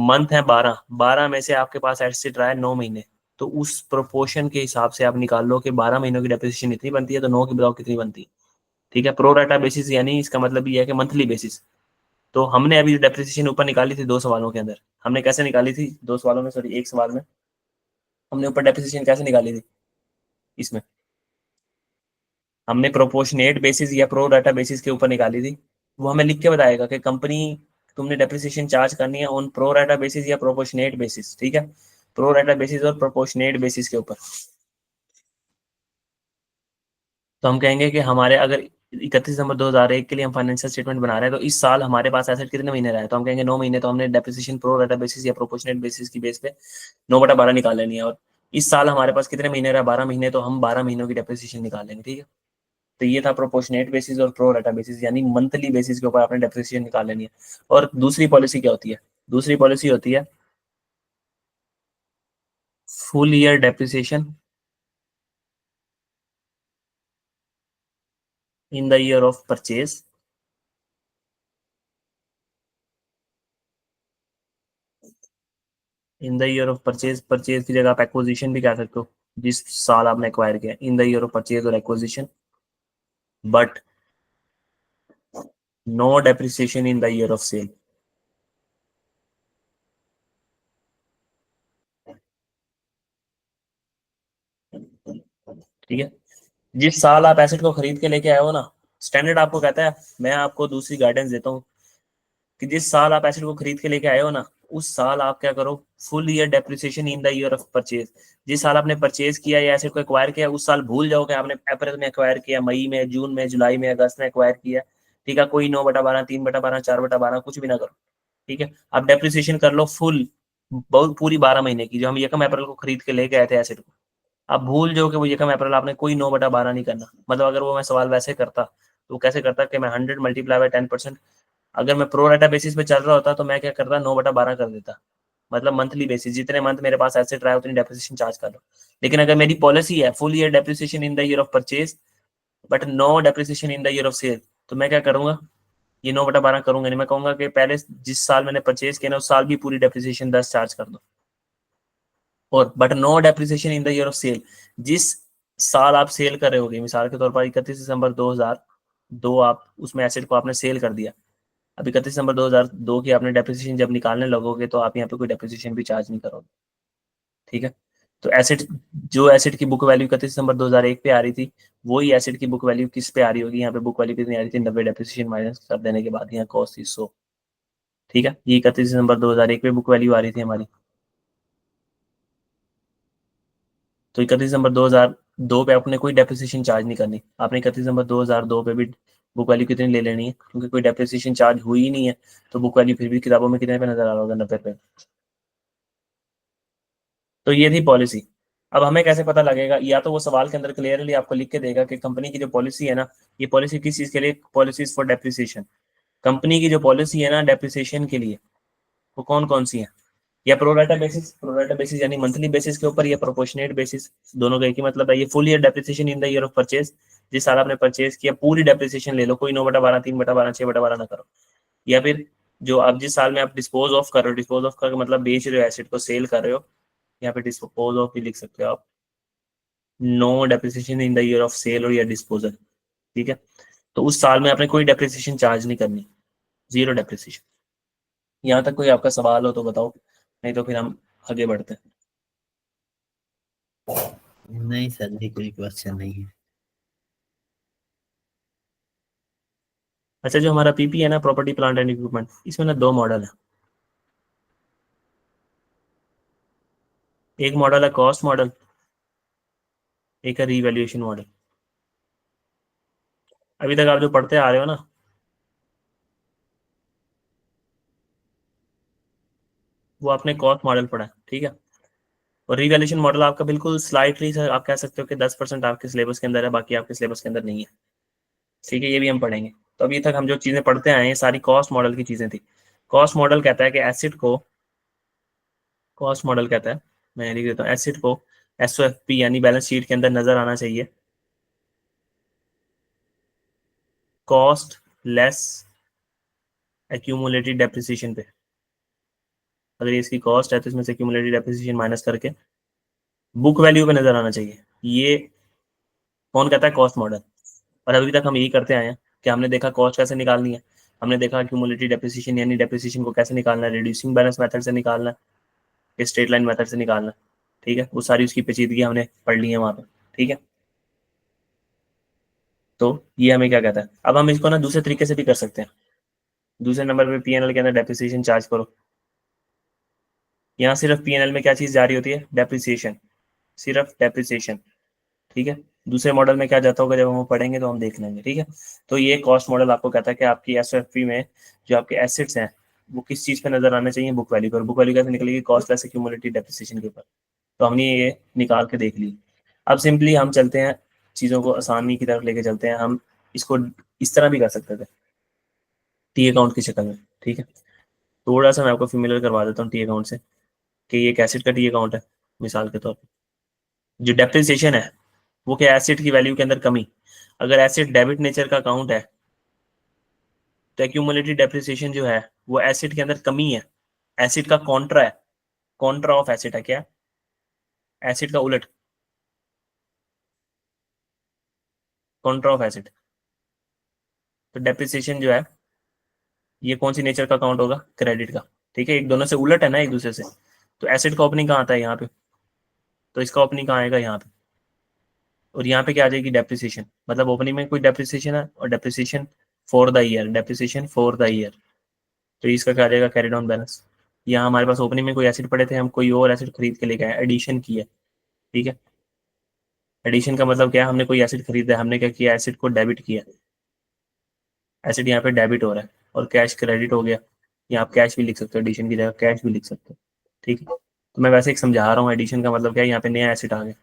मंथ है 12, 12 में से आपके पास एसेट रहा है 9 महीने, तो उस प्रोपोर्शन के हिसाब से आप निकाल लो कि 12 महीनों की डेप्रिसिएशन इतनी बनती है, तो 9 की बताओ कितनी बनती है। ठीक है, प्रो राटा बेसिस यानी इसका मतलब ये है कि मंथली बेसिस। तो हमने अभी डेप्रिसिएशन ऊपर निकाली थी 2 सवालों के अंदर। हमने कैसे निकाली थी 2 सवालों में, सॉरी 1 सवाल में हमने ऊपर डेप्रिसिएशन कैसे निकाली थी? इसमें हमने प्रोपोर्शनेट बेसिस या प्रो डाटा बेसिस के ऊपर निकाली थी। वो हमें लिख के बताएगा कि कंपनी तुमने डेप्रिसिएशन चार्ज करनी है ऑन प्रो डाटा बेसिस या प्रोपोर्शनेट बेसिस। ठीक है, प्रो डाटा बेसिस और प्रोपोर्शनेट बेसिस के ऊपर। तो हम कहेंगे कि हमारे अगर 31 दिसंबर 2001 के लिए हम फाइनेंशियल स्टेटमेंट बना रहे हैं, तो इस साल हमारे पास एसेट कितने महीने रहा है, तो हम कहेंगे 9 महीने, तो हमने डेप्रिसिएशन प्रो रेटा बेसिस या प्रोपोर्शनेट बेसिस की बेस पे 9/12 निकाल लेनी है। और इस साल हमारे पास कितने महीने रहा, 12 महीने, तो हम 12 महीनों की डेप्रिसिएशन निकाल लेंगे। ठीक है, तो ये था प्रोपोर्शनेट बेसिस और प्रो रेटा बेसिस, यानी मंथली बेसिस के ऊपर आपने डेप्रिसिएशन निकाल लेनी है। और दूसरी पॉलिसी क्या होती है, दूसरी पॉलिसी होती है full year depreciation in the year of purchase. In the year of purchase, purchase की जगह आप एक्विजिशन भी कह सकते हो, जिस साल आपने एक्वायर किया, in the year of purchase और acquisition, but no depreciation in the year of sale. ठीक है, जिस साल आप एसेट को खरीद के लेके आए हो ना, स्टैंडर्ड आपको कहता है, मैं आपको दूसरी गाइडेंस देता हूँ कि जिस साल आप एसेट को खरीद के लेके आए हो ना, उस साल आप क्या करो, full year depreciation in the year of purchase. जिस साल आपने परचेज किया या एसेट को एक्वायर किया, उस साल भूल जाओ कि आपने अप्रैल में एक्वायर किया, मई में, जून में, जुलाई में, अगस्त में एक्वायर किया। ठीक है, कोई 9/12, 3/12, 4/12 कुछ भी ना करो। ठीक है, आप डेप्रिसिएशन कर लो फुल, बहुत पूरी 12 महीने की, जो हम यकम अप्रैल को खरीद के लेके आए थे एसेट को। आप भूल जाओ कि वो यकम अप्रैल आपने कोई 9/12 नहीं करना। मतलब अगर वो मैं सवाल वैसे करता तो वो कैसे करता कि मैं 100 मल्टीप्लाई बाय 10%, अगर मैं प्रो रेटा बेसिस पे चल रहा होता तो मैं क्या करता, 9/12 कर देता। मतलब मंथली बेसिस, जितने मंथ मेरे पास एसेट रहा है उतनी डेप्रिसिएशन चार्ज कर लो। लेकिन अगर मेरी पॉलिसी है full year depreciation in the year of purchase but no depreciation in the year of sale, तो मैं क्या करूंगा, ये 9/12 करूंगा नहीं। मैं कहूंगा कि पहले जिस साल मैंने परचेज किया ना, उस साल भी पूरी डेप्रिसिएशन 10 चार्ज कर दो। और but no depreciation in the year of sale, जिस साल आप सेल कर रहे होगे, मिसाल के तौर पर 31 दिसंबर 2002 आप उसमें एसेट को आपने सेल कर दिया। अब 31 दिसंबर 2002 की आपने डेप्रिसिएशन जब निकालने लगोगे तो आप यहाँ पे कोई डेप्रिसिएशन भी चार्ज नहीं करोगे। ठीक है, तो एसेट, जो एसेट की बुक वैल्यू 31 दिसंबर 2001 पे आ रही थी, वही एसेट की बुक वैल्यू किस पे आ रही होगी, यहाँ पे बुक वैल्यू कितनी आ रही थी, 90 डेप्रिसिएशन माइनस कर देने के बाद यहाँ कॉस्ट 100। ठीक है, ये 31 दिसंबर 2001 पे बुक वैल्यू आ रही थी हमारी। तो 31 दिसंबर 2002 पे आपने कोई डेप्रिसिएशन चार्ज नहीं करनी। आपने 31 दिसंबर 2002 पे भी बुक वैल्यू कितनी ले लेनी है, क्योंकि कोई डेप्रिसिएशन चार्ज हुई ही नहीं है, तो बुक वैल्यू फिर भी किताबों में कितने पे नजर आ रहा होगा, 90 पे। तो ये थी पॉलिसी। अब हमें कैसे पता लगेगा, या तो वो सवाल के अंदर क्लियरली आपको लिख के देगा कि कंपनी की जो पॉलिसी है ना, ये पॉलिसी किस चीज के लिए, पॉलिसीज फॉर डेप्रिसिएशन। कंपनी की जो पॉलिसी है ना डेप्रिसिएशन के लिए, वो कौन कौन सी है, या प्रोराटा बेसिस, प्रोराटा बेसिस यानी मंथली बेसिस के ऊपर, या प्रोपोर्शनेट बेसिस, दोनों का एक ही मतलब है। ये full year depreciation in the year of purchase, जिस साल आपने परचेज किया पूरी डेप्रिसिएशन ले लो, कोई 9/12, 3/12, 6/12 ना करो। या फिर जो आप जिस साल में आप डिस्पोज ऑफ कर रहे हो, डिस्पोज ऑफ कर मतलब बेच रहे हो, एसेट को सेल कर रहे हो, यहाँ पे डिस्पोज ऑफ भी लिख सकते हो आप, no depreciation in the year of sale और या डिस्पोजल। ठीक है, तो उस साल में आपने कोई डेप्रिसिएशन चार्ज नहीं करनी, जीरो डेप्रिसिएशन। यहाँ तक कोई आपका सवाल हो तो बताओ, नहीं तो फिर हम आगे बढ़ते हैं। नहीं सर जी, कोई क्वेश्चन नहीं है। अच्छा, जो हमारा पीपी है ना, प्रॉपर्टी प्लांट एंड इक्विपमेंट, इसमें ना दो मॉडल है। एक मॉडल है कॉस्ट मॉडल, एक है रीवैल्यूएशन मॉडल। अभी तक आप जो पढ़ते आ रहे हो ना, वो आपने कॉस्ट मॉडल पढ़ा है। ठीक है, और रीवैल्यूएशन मॉडल आपका बिल्कुल स्लाइटली सर आप कह सकते हो कि 10% आपके सिलेबस के अंदर है, बाकी आपके सिलेबस के अंदर नहीं है। ठीक है, ये भी हम पढ़ेंगे। तो अभी तक हम जो चीजें पढ़ते आए हैं सारी कॉस्ट मॉडल की चीजें थी। कॉस्ट मॉडल कहता है कि एसिड को, कॉस्ट मॉडल कहता है, मैं लिख देता हूँ, एसिड को एसओएफपी यानी बैलेंस शीट के अंदर नजर आना चाहिए कॉस्ट लेस एक्यूमुलेटेड डेप्रिसिएशन पे। अगर ये इसकी कॉस्ट है तो इसमें से एक्यूमुलेटेड डेप्रिसिएशन माइनस करके बुक वैल्यू पे नजर आना चाहिए। ये कौन कहता है, कॉस्ट मॉडल। और अभी तक हम यही करते आए हैं कि हमने देखा कॉस्ट कैसे निकालनी है, हमने देखा एक्यूमुलेटेड डेप्रिसिएशन यानी डेप्रिसिएशन को कैसे निकालना है, रिड्यूसिंग बैलेंस मेथड से निकालना है, स्ट्रेट लाइन मेथड से निकालना है। ठीक है, वो सारी उसकी पेचीदगी हमने पढ़ ली है वहां पे। ठीक है, तो ये हमें क्या कहता है, अब हम इसको ना दूसरे तरीके से भी कर सकते हैं। दूसरे नंबर पे पीएनएल के अंदर डेप्रिसिएशन चार्ज करो। यहाँ सिर्फ पीएनएल में क्या चीज जारी होती है, डेप्रिसिएशन, सिर्फ डेप्रिसिएशन। ठीक है, दूसरे मॉडल में क्या जाता होगा, जब हम वो पढ़ेंगे तो हम देख लेंगे, ठीक है। तो ये कॉस्ट मॉडल आपको कहता है कि आपकी एसएफपी में जो आपके एसेट्स हैं वो किस चीज पे नजर आने चाहिए, बुक वैल्यू पर। बुक वैल्यू कैसे निकलेगी, कॉस्ट लेस एक्यूमुलेटेड डेप्रिसिएशन के ऊपर। तो हमने ये निकाल के देख ली। अब सिंपली हम चलते हैं, चीज़ों को आसानी की तरफ लेके चलते हैं। हम इसको इस तरह भी कर सकते थे, टी अकाउंट की शक्ल में, ठीक है। थोड़ा सा मैं आपको फेमिलियर करवा देता हूँ टी अकाउंट से, कि ये एक एसिड का टी अकाउंट है मिसाल के तौर पर। जो डेप्रिसिएशन है वो क्या, एसिड की वैल्यू के अंदर कमी। अगर एसिड डेबिट नेचर का अकाउंट है तो एक्यूमुलेटेड डेप्रिसिएशन जो है वो एसिड के अंदर कमी है, एसिड का कॉन्ट्रा है, कॉन्ट्रा ऑफ एसिड है। क्या, एसिड का उलट, कॉन्ट्रा ऑफ एसिड। तो डेप्रिसिएशन जो है ये कौन सी नेचर का अकाउंट होगा, क्रेडिट का, ठीक है। एक दोनों से उलट है ना एक दूसरे से। तो एसिड का ओपनिंग कहाँ आता है, यहाँ पे। तो इसका ओपनिंग कहाँ आएगा, यहाँ पे। और यहाँ पे क्या आ जाएगी, डेप्रिसिएशन। मतलब ओपनिंग में कोई डेप्रिसिएशन है और depreciation for the year, depreciation for the year. तो इसका क्या आ जाएगा, कैरी डाउन बैलेंस। यहाँ हमारे पास ओपनिंग में कोई एसिड पड़े थे, हम कोई और एसिड खरीद के लेके आए, एडिशन की है, ठीक है। एडिशन का मतलब क्या है, हमने कोई एसिड खरीदा है, हमने क्या किया, एसिड को डेबिट किया। एसिड यहाँ पे डेबिट हो रहा है और कैश क्रेडिट हो गया। यहाँ आप कैश भी लिख सकते हो, एडिशन की जगह कैश भी लिख सकते हो, ठीक है। तो मैं वैसे एक समझा रहा हूँ, एडिशन का मतलब क्या है, यहाँ पे नया एसिड आ गया।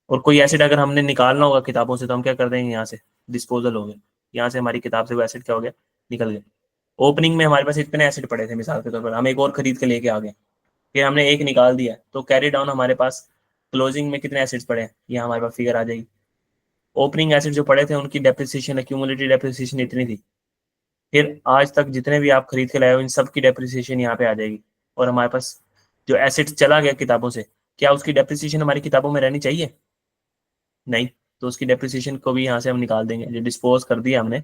और कोई एसिड अगर हमने निकालना होगा किताबों से तो हम क्या कर देंगे, यहाँ से डिस्पोजल हो गए। यहाँ से हमारी किताब से वो एसिड क्या हो गया, निकल गया। ओपनिंग में हमारे पास इतने एसिड पड़े थे मिसाल के तौर पर, हम एक और खरीद के लेके आ गए, फिर हमने एक निकाल दिया, तो कैरी डाउन हमारे पास क्लोजिंग में कितने एसिड्स पड़े हैं, यहाँ हमारे पास फिगर आ जाएगी। ओपनिंग एसिड जो पड़े थे उनकी डेप्रिसिएशन, एक्यूमुलेटेड डेप्रिसिएशन इतनी थी। फिर आज तक जितने भी आप खरीद के लाए हो इन सब की डेप्रिसिएशन यहाँ पे आ जाएगी। और हमारे पास जो एसिड चला गया किताबों से, क्या उसकी डेप्रिसिएशन हमारी किताबों में रहनी चाहिए, नहीं। तो उसकी डेप्रिसिएशन को भी यहाँ से हम निकाल देंगे, जो डिस्पोज कर दिया हमने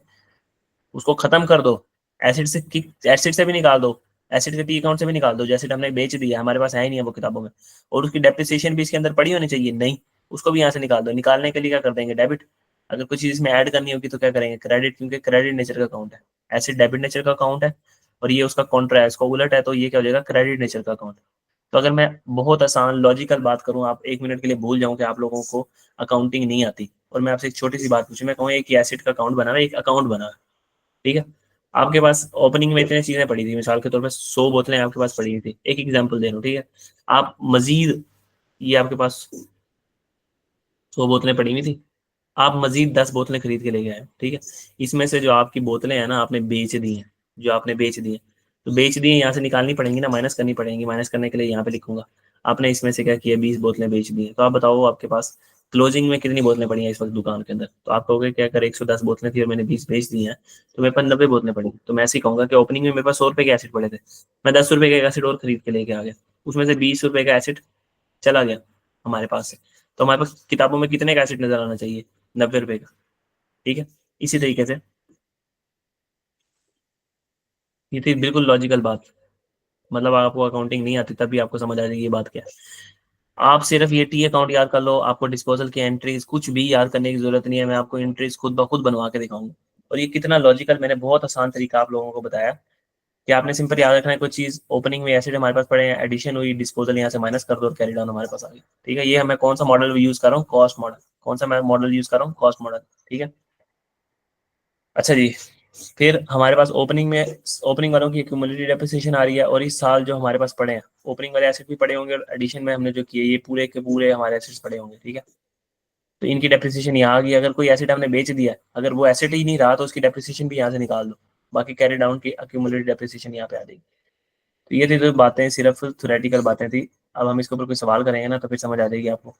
उसको खत्म कर दो। एसिड से एसिड से भी निकाल दो, एसिड के टी अकाउंट से भी निकाल दो। जो एसिड हमने बेच दिया हमारे पास है ही नहीं है वो किताबों में, और उसकी डेप्रिसिएशन भी इसके अंदर पड़ी होनी चाहिए, नहीं। उसको भी यहाँ से निकाल दो। निकालने के लिए क्या कर देंगे, डेबिट। अगर कुछ चीज इसमें ऐड करनी होगी तो क्या करेंगे, क्रेडिट, क्योंकि क्रेडिट नेचर का अकाउंट है। एसिड डेबिट नेचर का अकाउंट है और ये उसका कॉन्ट्रा है, इसका उलट है, तो ये क्या हो जाएगा, क्रेडिट नेचर का अकाउंट। तो अगर मैं बहुत आसान लॉजिकल बात करूं, आप एक मिनट के लिए भूल जाऊं कि आप लोगों को अकाउंटिंग नहीं आती, और मैं आपसे एक छोटी सी बात पूछूं, मैं कहूँ एक एसिड का अकाउंट बना, एक अकाउंट बना, ठीक है। आपके पास ओपनिंग में इतनी चीजें पड़ी थी, मिसाल के तौर पर 100 बोतलें आपके पास पड़ी हुई थी, एक एग्जांपल दे रहा हूँ, ठीक है। आप मजीद, ये आपके पास 100 बोतलें पड़ी हुई थी, आप मजीद 10 बोतलें खरीद के ले गए हैं, ठीक है। इसमें से जो आपकी बोतलें हैं ना, आपने बेच दी हैं, जो आपने बेच दी हैं, तो बेच दी हैं, यहाँ से निकालनी पड़ेंगी ना, माइनस करनी पड़ेंगी। माइनस करने के लिए यहाँ पे लिखूंगा, आपने इसमें से क्या किया, 20 बोतलें बेच दी हैं। तो आप बताओ आपके पास क्लोजिंग में कितनी बोतलें पड़ी हैं इस वक्त दुकान के अंदर। तो आप कहोगे क्या, अगर 110 बोतलें थी और मैंने 20 बेच दी हैं तो मेरे पास 90 बोतलें पड़ी। तो मैं ऐसे ही कहूंगा कि ओपनिंग में मेरे पास 100 रुपए के एसिड पड़े थे, मैं 10 रुपए का एसिड और खरीद के लेके आ गया, उसमें से 20 रुपए का एसिड चला गया हमारे पास से। तो हमारे पास किताबों में कितने का एसिड नजर आना चाहिए, 90 रुपए का, ठीक है। इसी तरीके से ये थी बिल्कुल लॉजिकल बात। मतलब आपको अकाउंटिंग नहीं आती तब भी आपको समझ आ जाएगी ये बात क्या है। आप सिर्फ ये टी अकाउंट याद कर लो, आपको डिस्पोजल की एंट्रीज कुछ भी याद करने की जरूरत नहीं है, मैं आपको एंट्रीज खुद ब खुद बनवा के दिखाऊंगा। और ये कितना लॉजिकल, मैंने बहुत आसान तरीका आप लोगों को बताया कि आपने सिंपल याद रखना है, कोई चीज ओपनिंग में एसिड हमारे पास पड़े हैं, एडिशन हुई, डिस्पोजल यहाँ से माइनस कर दो और कैरी डाउन हमारे पास आ गया, ठीक है। ये मैं कौन सा मॉडल यूज कर रहा हूँ, कॉस्ट मॉडल। कौन सा मैं मॉडल यूज कर रहा हूँ, कॉस्ट मॉडल, ठीक है। अच्छा जी, फिर हमारे पास ओपनिंग में, ओपनिंग वालों की क्यूमुलेटिव डेप्रिसिएशन आ रही है, और इस साल जो हमारे पास पड़े हैं ओपनिंग वाले एसेट भी पड़े होंगे, और एडिशन में हमने जो किए ये पूरे के पूरे हमारे एसेट्स पड़े होंगे, ठीक है। तो इनकी डेप्रिसिएशन यहाँ आ गई। अगर कोई एसेट हमने बेच दिया, अगर वो एसेट ही नहीं रहा तो उसकी डेप्रिसिएशन भी यहाँ से निकाल दो, बाकी कैरी डाउन की एक्यूमुलेटेड डेप्रिसिएशन यहाँ पे आ जाएगी। तो ये थी जो बातें, सिर्फ थ्योरेटिकल बातें थी। अब हम इसके ऊपर कोई सवाल करेंगे ना तो फिर समझ आ जाएगी आपको।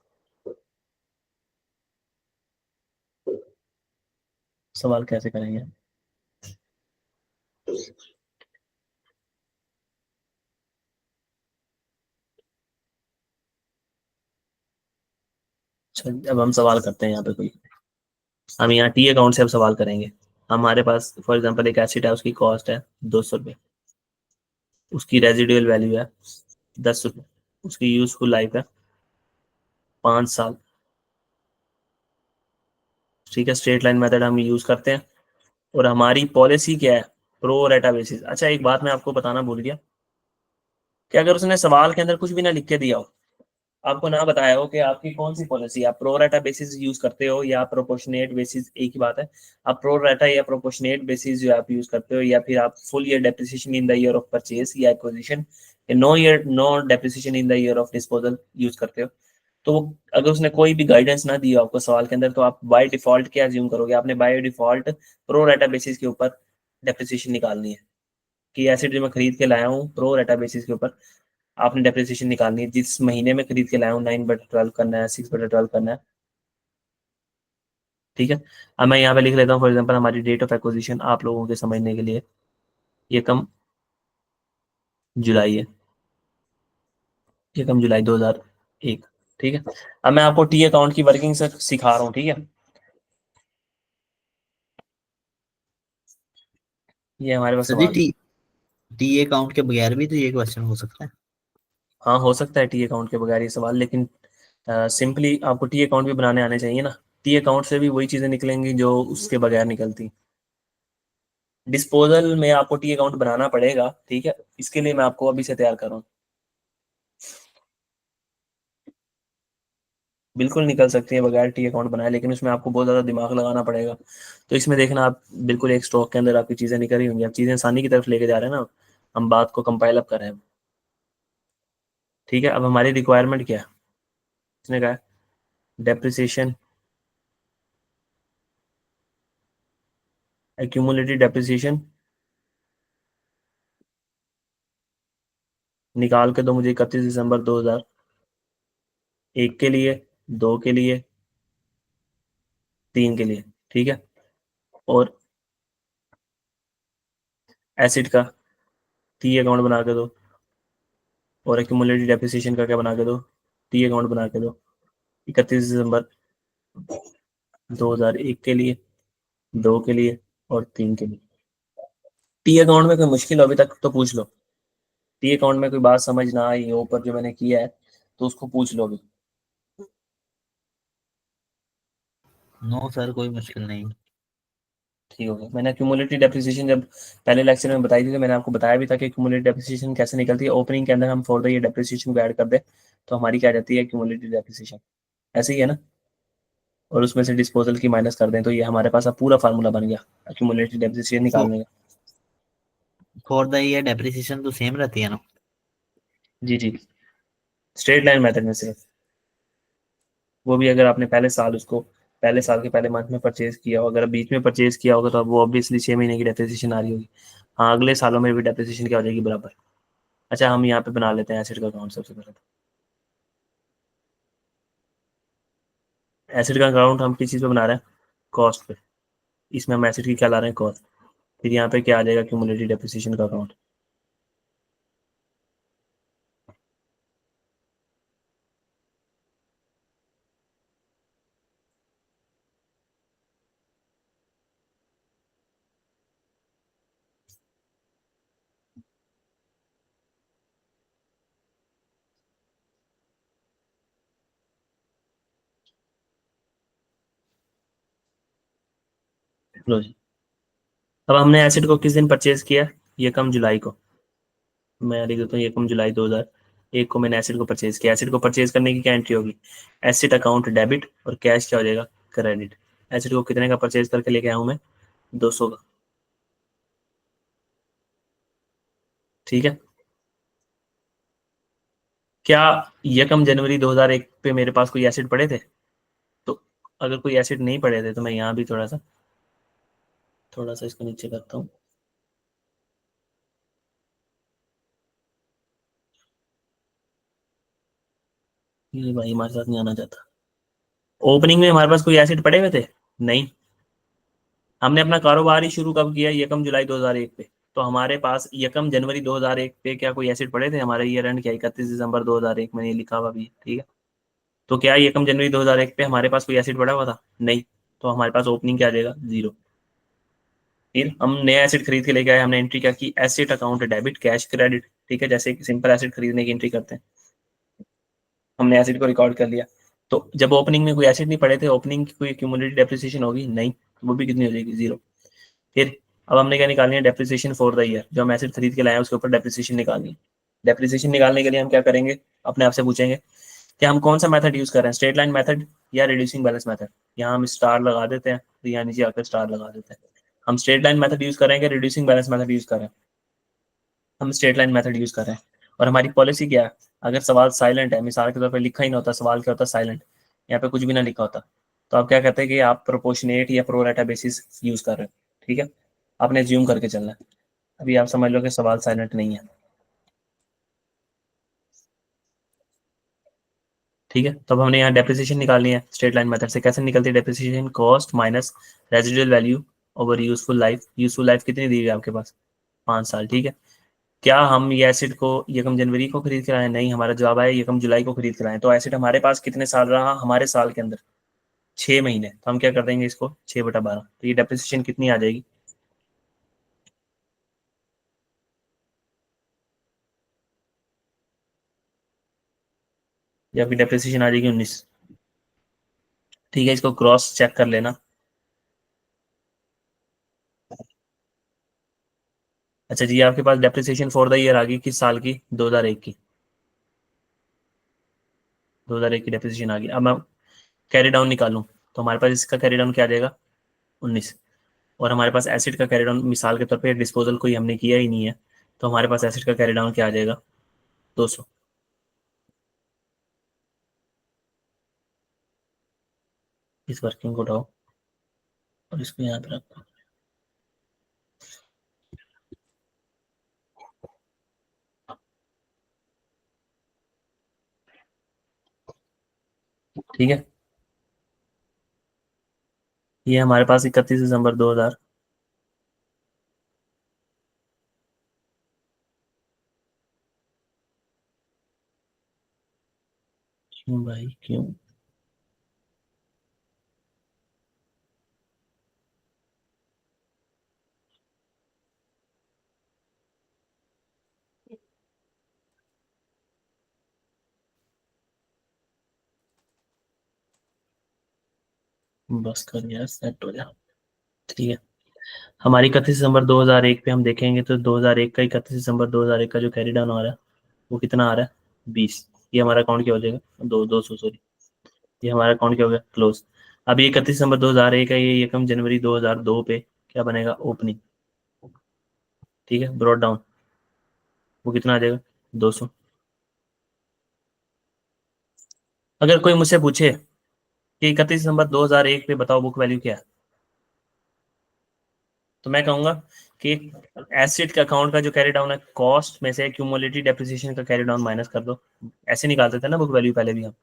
सवाल कैसे करेंगे। अच्छा, अब हम सवाल करते हैं यहाँ पे कोई, हम यहाँ टी अकाउंट से अब सवाल करेंगे। हमारे पास फॉर एग्जांपल एक एसिड है, उसकी कॉस्ट है 200 रुपये, उसकी रेजिडुअल वैल्यू है 10 रुपये, उसकी यूजफुल लाइफ है 5 साल, ठीक है। स्ट्रेट लाइन मेथड हम यूज करते हैं, और हमारी पॉलिसी क्या है, प्रो रेटा बेसिस। अच्छा, एक बात मैं आपको बताना भूल गया कि अगर उसने सवाल के अंदर कुछ भी ना लिख के दिया हो, आपको ना बताया हो कि आपकी कौन सी पॉलिसी, आप प्रो राटा बेसिस यूज करते हो या प्रोपोर्शनेट बेसिस, एक ही बात है। आप प्रो राटा या प्रोपोर्शनेट बेसिस जो आप यूज करते हो, या फिर आप full year depreciation in the year of purchase या acquisition, no depreciation in the year of disposal use करते हो। तो अगर उसने कोई भी गाइडेंस ना दी हो आपको सवाल के अंदर, तो आप बाय डिफॉल्ट क्या अज्यूम करोगे? आपने by default pro rata basis के ऊपर डेप्रिसिएशन निकालनी है कि एसिड जो मैं खरीद के लाया हूँ प्रो राटा बेसिस के ऊपर आपने डेप्रिसिएशन निकालनी है। जिस महीने में खरीद के लाया हूँ 9/12 करना है, 6/12 करना है। ठीक है। अब मैं यहाँ पे लिख लेता हूँ फॉर एग्जाम्पल हमारी डेट ऑफ एक्विजिशन आप लोगों के समझने के लिए, ये कम जुलाई है, ये कम जुलाई 2001। ठीक है। अब मैं आपको टी अकाउंट की वर्किंग से सिखा रहा हूँ। ठीक है, ये हमारे पास सर जी सवाल है। टी टी अकाउंट के बगैर भी तो ये क्वेश्चन हो सकता है। हाँ हो सकता है टी अकाउंट के बगैर ये सवाल, लेकिन सिंपली आपको टी अकाउंट भी बनाने आने चाहिए ना। टी अकाउंट से भी वही चीजें निकलेंगी जो उसके बगैर निकलती। डिस्पोजल में आपको टी अकाउंट बनाना पड़ेगा। ठीक है, इसके लिए मैं आपको अभी से तैयार कर रहा हूँ। बिल्कुल निकल सकती है बगैर टी अकाउंट बनाए, लेकिन उसमें आपको बहुत ज़्यादा दिमाग लगाना पड़ेगा। तो इसमें देखना आप बिल्कुल एक स्टॉक के अंदर आपकी चीज़ें निकल रही होंगी, आप चीज़ें आसानी की तरफ लेके जा रहे हैं ना, हम बात को कंपाइल अप कर रहे हैं। ठीक है, अब हमारी रिक्वायरमेंट क्या है? इसने कहा डेप्रिसिएशन, एक्यूमुलेटेड डेप्रिसिएशन निकाल के दो मुझे 31 दिसंबर 2001 के लिए, 2 के लिए, 3 के लिए। ठीक है, और एसिड का टी अकाउंट बना के दो, और एक्यूमुलेटेड डेप्रिसिएशन का क्या बना के दो, टी अकाउंट बना के दो 31 दिसंबर 2001 के लिए, 2 के लिए, और 3 के लिए। टी अकाउंट में कोई मुश्किल हो अभी तक तो पूछ लो। टी अकाउंट में कोई बात समझ ना आई हो ऊपर जो मैंने किया है, तो उसको पूछ लो अभी। नो सर, कोई मुश्किल नहीं। ठीक हो गया। मैंने क्यूमुलेटिव डेप्रिसिएशन जब पहले लेक्चर में बताई थी, तो मैंने आपको बताया भी था कि क्यूमुलेटिव डेप्रिसिएशन कैसे निकलती है। ओपनिंग के अंदर हम फॉर द ईयर डेप्रिसिएशन को ऐड कर दे तो हमारी क्या जाती है, क्यूमुलेटिव डेप्रिसिएशन। ऐसे ही है ना, और उसमें से डिस्पोजल की माइनस कर दें तो ये हमारे पास अब पूरा फार्मूला बन गया क्यूमुलेटिव डेप्रिसिएशन निकालने का। फॉर द ईयर डेप्रिसिएशन तो सेम रहती है ना। जी जी, स्ट्रेट लाइन मेथड में सिर्फ, वो भी अगर आपने पहले साल उसको पहले साल के पहले मंथ में परचेज किया हो, अगर बीच में परचेज किया होगा तो अब वो ऑब्वियसली 6 महीने की डेप्रिसिएशन आ रही होगी। हाँ, अगले सालों में भी डेप्रिसिएशन क्या हो जाएगी बराबर। अच्छा, हम यहाँ पे बना लेते हैं एसिड का अकाउंट सबसे पहले। एसिड का अकाउंट हम किस चीज़ पे बना रहे हैं? कॉस्ट पे। इसमें हम एसिड की क्या ला रहे हैं? कॉस्ट। फिर यहाँ पे क्या आ जाएगा? क्यूमुलेटिव डेप्रिसिएशन का अकाउंट। लो जी, अब हमने एसिड को किस दिन परचेज किया? ये कम जुलाई को। मैं लिख देता हूँ ये कम जुलाई 2001 को मैंने एसिड को परचेज किया। एसिड को परचेज करने की क्या एंट्री होगी? एसिड अकाउंट डेबिट, और कैश क्या हो जाएगा? क्रेडिट। एसिड को कितने का परचेज करके लेके आया हूँ मैं? 200 का। ठीक है, क्या यकम जनवरी 2001 पे मेरे पास कोई एसिड पड़े थे? तो अगर कोई एसिड नहीं पड़े थे तो मैं यहाँ भी थोड़ा सा इसको नीचे करता हूँ। ये भाई हमारे साथ नहीं आना चाहता। ओपनिंग में हमारे पास कोई एसिड पड़े हुए थे? नहीं। हमने अपना कारोबार ही शुरू कब किया? यकम जुलाई 2001 पे। तो हमारे पास यकम जनवरी 2001 पे क्या कोई एसिड पड़े थे? हमारे ईयर एंड क्या 31 दिसंबर 2001 मैंने ये लिखा हुआ भी है। ठीक है, तो क्या यकम जनवरी 2001 पे हमारे पास कोई एसिड पड़ा हुआ था? नहीं। तो हमारे पास ओपनिंग क्या आ जाएगा? 0। फिर हम नया एसिड खरीद के लेके आए, हमने एंट्री क्या की? Acid account debit, cash credit. ठीक है, जैसे सिंपल एसिड खरीदने की एंट्री करते हैं। हमने एसिड को रिकॉर्ड कर लिया। तो जब ओपनिंग में कोई एसिड नहीं पड़े थे, ओपनिंग की कोई क्यूमुलेटिव डेप्रिसिएशन होगी? नहीं। तो वो भी कितनी हो जाएगी? 0। फिर अब हमने क्या निकालनी है? Depreciation for the year. जो हम एसिड खरीद के लाए हैं उसके ऊपर डेप्रिसिएशन निकालनी है। डेप्रिसिएशन निकालने के लिए हम क्या करेंगे? अपने आप से पूछेंगे कि हम कौन सा मेथड यूज कर रहे हैं, स्ट्रेट लाइन मेथड या रिड्यूसिंग बैलेंस मेथड। यहाँ हम स्टार लगा देते हैं, तो यहाँ नीचे आकर स्टार लगा देते हैं। हम स्ट्रेट लाइन मेथड यूज करेंगे, रिड्यूसिंग बैलेंस मेथड यूज करें, हम स्ट्रेट लाइन मेथड यूज कर रहे हैं। और हमारी पॉलिसी क्या है, अगर सवाल साइलेंट है, मिसाल के तौर पर लिखा ही ना होता सवाल, क्या होता साइलेंट, यहाँ पे कुछ भी ना लिखा होता, तो आप क्या कहते हैं कि आप प्रोपोर्शनेट या प्रोरेटा बेसिस यूज कर रहे हो। ठीक है, आपने ज्यूम करके चलना है। अभी आप समझ लो कि सवाल साइलेंट नहीं है। ठीक है, तो अब हमने यहाँ डेप्रिसिएशन निकालनी है स्ट्रेट लाइन मेथड से। कैसे निकलती है depreciation, cost minus residual value over useful life. Useful life कितनी दी है आपके पास, 5 साल। ठीक है, क्या हम ये एसिड को यकम जनवरी को खरीद कर आए, नहीं, हमारा जवाब आया यकम जुलाई को खरीद कर आए। तो एसिड हमारे पास कितने साल रहा हमारे साल के अंदर, 6 महीने। तो हम क्या कर देंगे इसको 6/12, तो ये डेप्रिसिएशन कितनी आ जाएगी, या फिर डेप्रिसिएशन आ जाएगी 19। ठीक है, इसको क्रॉस चेक कर लेना। अच्छा जी, आपके पास डेप्रिसिएशन फॉर द ईयर आ गई किस साल की, 2001 की। 2001 की डेप्रिसिएशन आ गई। अब मैं कैरी डाउन निकालूं, तो हमारे पास इसका कैरी डाउन क्या आ जाएगा, 19। और हमारे पास एसिड का कैरी डाउन, मिसाल के तौर पे डिस्पोजल कोई हमने किया ही नहीं है, तो हमारे पास एसिड का कैरी डाउन क्या आ जाएगा, 200। इस वर्किंग को उठाओ और इसको यहाँ पे रखो। ठीक है, ये हमारे पास 31 दिसंबर 2000। क्यों भाई क्यों, बस कर यार, सेट हो जा। ठीक है, हमारी 31 दिसंबर 2001 पे हम देखेंगे तो 2001 का 31 दिसंबर 2001 का जो कैरी डाउन आ रहा है वो कितना आ रहा है, 20। ये हमारा अकाउंट क्या हो जाएगा, 200 सॉरी, ये हमारा अकाउंट क्या हो गया, क्लोज। अब ये 31 दिसंबर 2001 है, ये एकम जनवरी 2002 पे क्या बनेगा, ओपनिंग। ठीक है, ब्रॉड डाउन, वो कितना आ जाएगा, 200। अगर कोई मुझसे पूछे कि 31 दिसंबर 2001 पे बताओ बुक वैल्यू क्या है, तो मैं कहूंगा कि एसिड का अकाउंट का जो कैरी डाउन है, कॉस्ट में से क्यूमुलेटिव डेप्रिसिएशन का कैरी डाउन माइनस कर दो। ऐसे निकालते थे ना बुक वैल्यू पहले भी हम,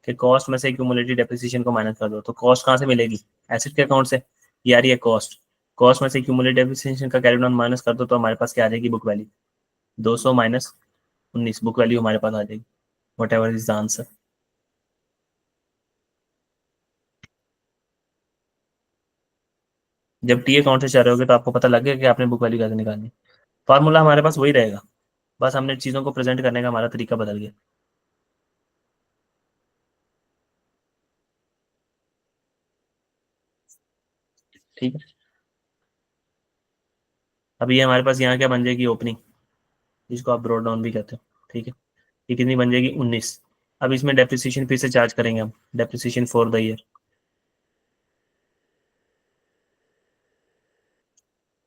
कि कॉस्ट में से क्यूमुलेटिव डेप्रिसिएशन को माइनस कर दो। तो कॉस्ट कहाँ से मिलेगी, एसिड के अकाउंट से। ये आ रही है कॉस्ट, कॉस्ट में से क्यूमुलेटिव डेप्रिसिएशन का कैरी डाउन माइनस कर दो, तो हमारे पास क्या आ जाएगी, book value 200 minus 19, book value हमारे पास आ जाएगी। What ever is the answer. जब टी अकाउंट से चल रहे होगे तो आपको पता लगेगा कि आपने बुक वैल्यू कैसे निकालनी। फार्मूला हमारे पास वही रहेगा, बस हमने चीज़ों को प्रेजेंट करने का हमारा तरीका बदल गया। ठीक है, अब ये हमारे पास यहाँ क्या बन जाएगी, ओपनिंग, जिसको आप ब्रोड डाउन भी कहते हो। ठीक है, ये कितनी बन जाएगी, 19। अब इसमें डेप्रिसिएशन फिर से चार्ज करेंगे हम, डेप्रिसिएशन फॉर द ईयर।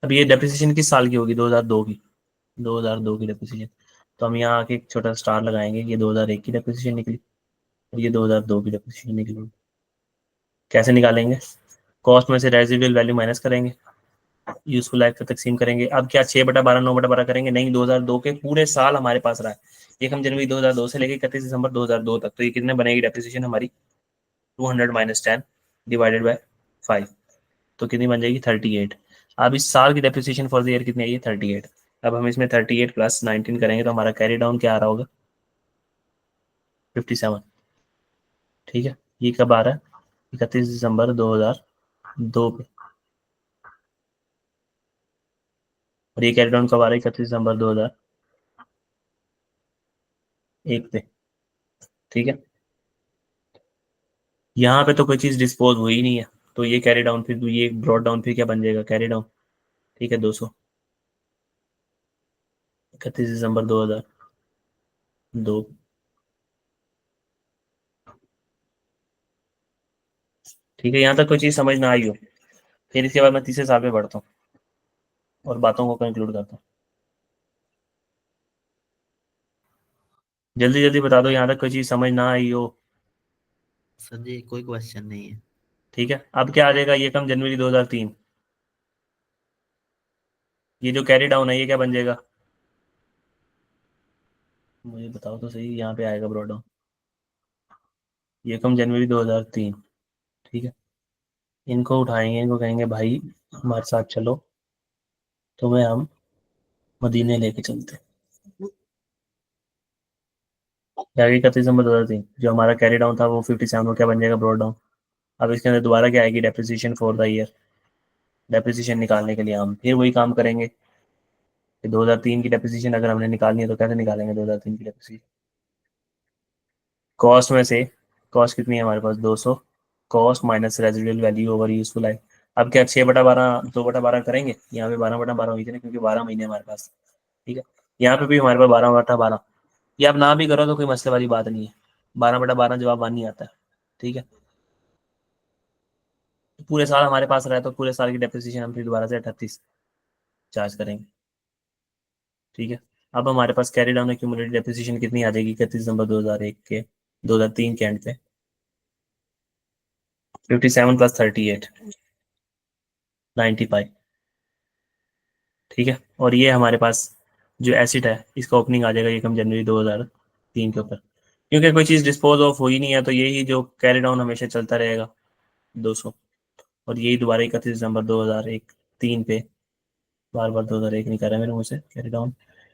अब ये डेप्रिसिएशन किस साल की होगी, 2002 की, 2002 की डेप्रिसिएशन। तो हम यहाँ आके एक छोटा स्टार लगाएंगे, ये 2001 की डेप्रिसिएशन निकली और ये 2002 की डेप्रिसिएशन निकली। कैसे निकालेंगे, कॉस्ट में से रेजिडुअल वैल्यू माइनस करेंगे, यूजफुल लाइफ का तकसीम करेंगे। अब क्या 6/12 9/12 करेंगे, नहीं, 2002 के पूरे साल हमारे पास रहा है। एक हम जनवरी 2002 से लेकर 31 दिसंबर 2002 तक, तो ये कितने बनेगी डेप्रिसिएशन हमारी, 200 - 10 डिवाइडेड बाय 5, तो कितनी बन जाएगी, 38। अब इस साल की डेप्रिसिएशन फॉर द ईयर कितनी आई है, 38। अब हम इसमें 38 + 19 करेंगे तो हमारा कैरी डाउन क्या आ रहा होगा, 57। ठीक है, ये कब आ रहा है, 31 दिसंबर 2002 पे। और ये कैरी डाउन कब आ रहा है, 31 दिसंबर 2001 पे। ठीक है, यहाँ पे तो कोई चीज़ डिस्पोज हुई नहीं है, तो ये कैरी डाउन फिर ये ब्रॉड डाउन फिर क्या बन जाएगा, कैरी डाउन। ठीक है, 200, 31 दिसंबर 2002। ठीक है, यहाँ तक कोई चीज़ समझ ना आई हो, फिर इसके बाद मैं तीसरे साल पे बढ़ता हूँ और बातों को कंक्लूड करता हूँ। जल्दी जल्दी बता दो, यहाँ तक कोई चीज़ समझ ना आई हो। सर जी कोई क्वेश्चन नहीं है। ठीक है, अब क्या आ जाएगा, ये कम जनवरी 2003, ये जो कैरी डाउन है ये क्या बन जाएगा, मुझे बताओ तो सही। यहाँ पे आएगा ब्रॉड डाउन, ये कम जनवरी 2003। ठीक है, इनको उठाएंगे, इनको कहेंगे भाई हमारे साथ चलो, तुम्हें हम मदीने लेके चलते हैं। क्या, 31 दिसंबर 2003 जो हमारा कैरी डाउन था वो 57 को क्या बन जाएगा, ब्रॉड डाउन। अब इसके अंदर दोबारा क्या आएगी, depreciation for the year. Depreciation निकालने के लिए हम फिर वही काम करेंगे कि 2003 की डेप्रिसिएशन अगर हमने निकालनी है तो कैसे निकालेंगे 2003 की डेप्रिसिएशन। कॉस्ट में से, कॉस्ट कितनी है हमारे पास, 200, cost minus residual value over useful life. अब क्या 6/12, 2/12 करेंगे, यहाँ पे 12/12 हुई थी ना, क्योंकि 12 महीने हमारे पास। ठीक है, यहाँ पे भी हमारे पास 12/12, ये आप ना भी करो तो कोई मसले वाली बात नहीं है, 12/12 जवाब वन नहीं आता है। ठीक है, तो पूरे साल हमारे पास रहे तो पूरे साल की डेप्रिसिएशन हम फिर दोबारा से 38 चार्ज करेंगे। ठीक है, अब हमारे पास कैरी डाउन एक्यूमुलेटेड डेप्रिसिएशन कितनी आ जाएगी 31 दिसंबर 2001 के, 2003 के एंड पे, 57 + 38, 95। ठीक है, और ये हमारे पास जो एसिड है इसका ओपनिंग आ जाएगा ये कम जनवरी 2003 के ऊपर, क्योंकि कोई चीज़ डिस्पोज ऑफ हुई नहीं है तो यही जो कैरी डाउन हमेशा चलता रहेगा 200, और यही दोबारा 31 दिसंबर 2001 3 पे, बार बार 2001 नहीं कर रहा मेरे मुंह से, कैरी डाउन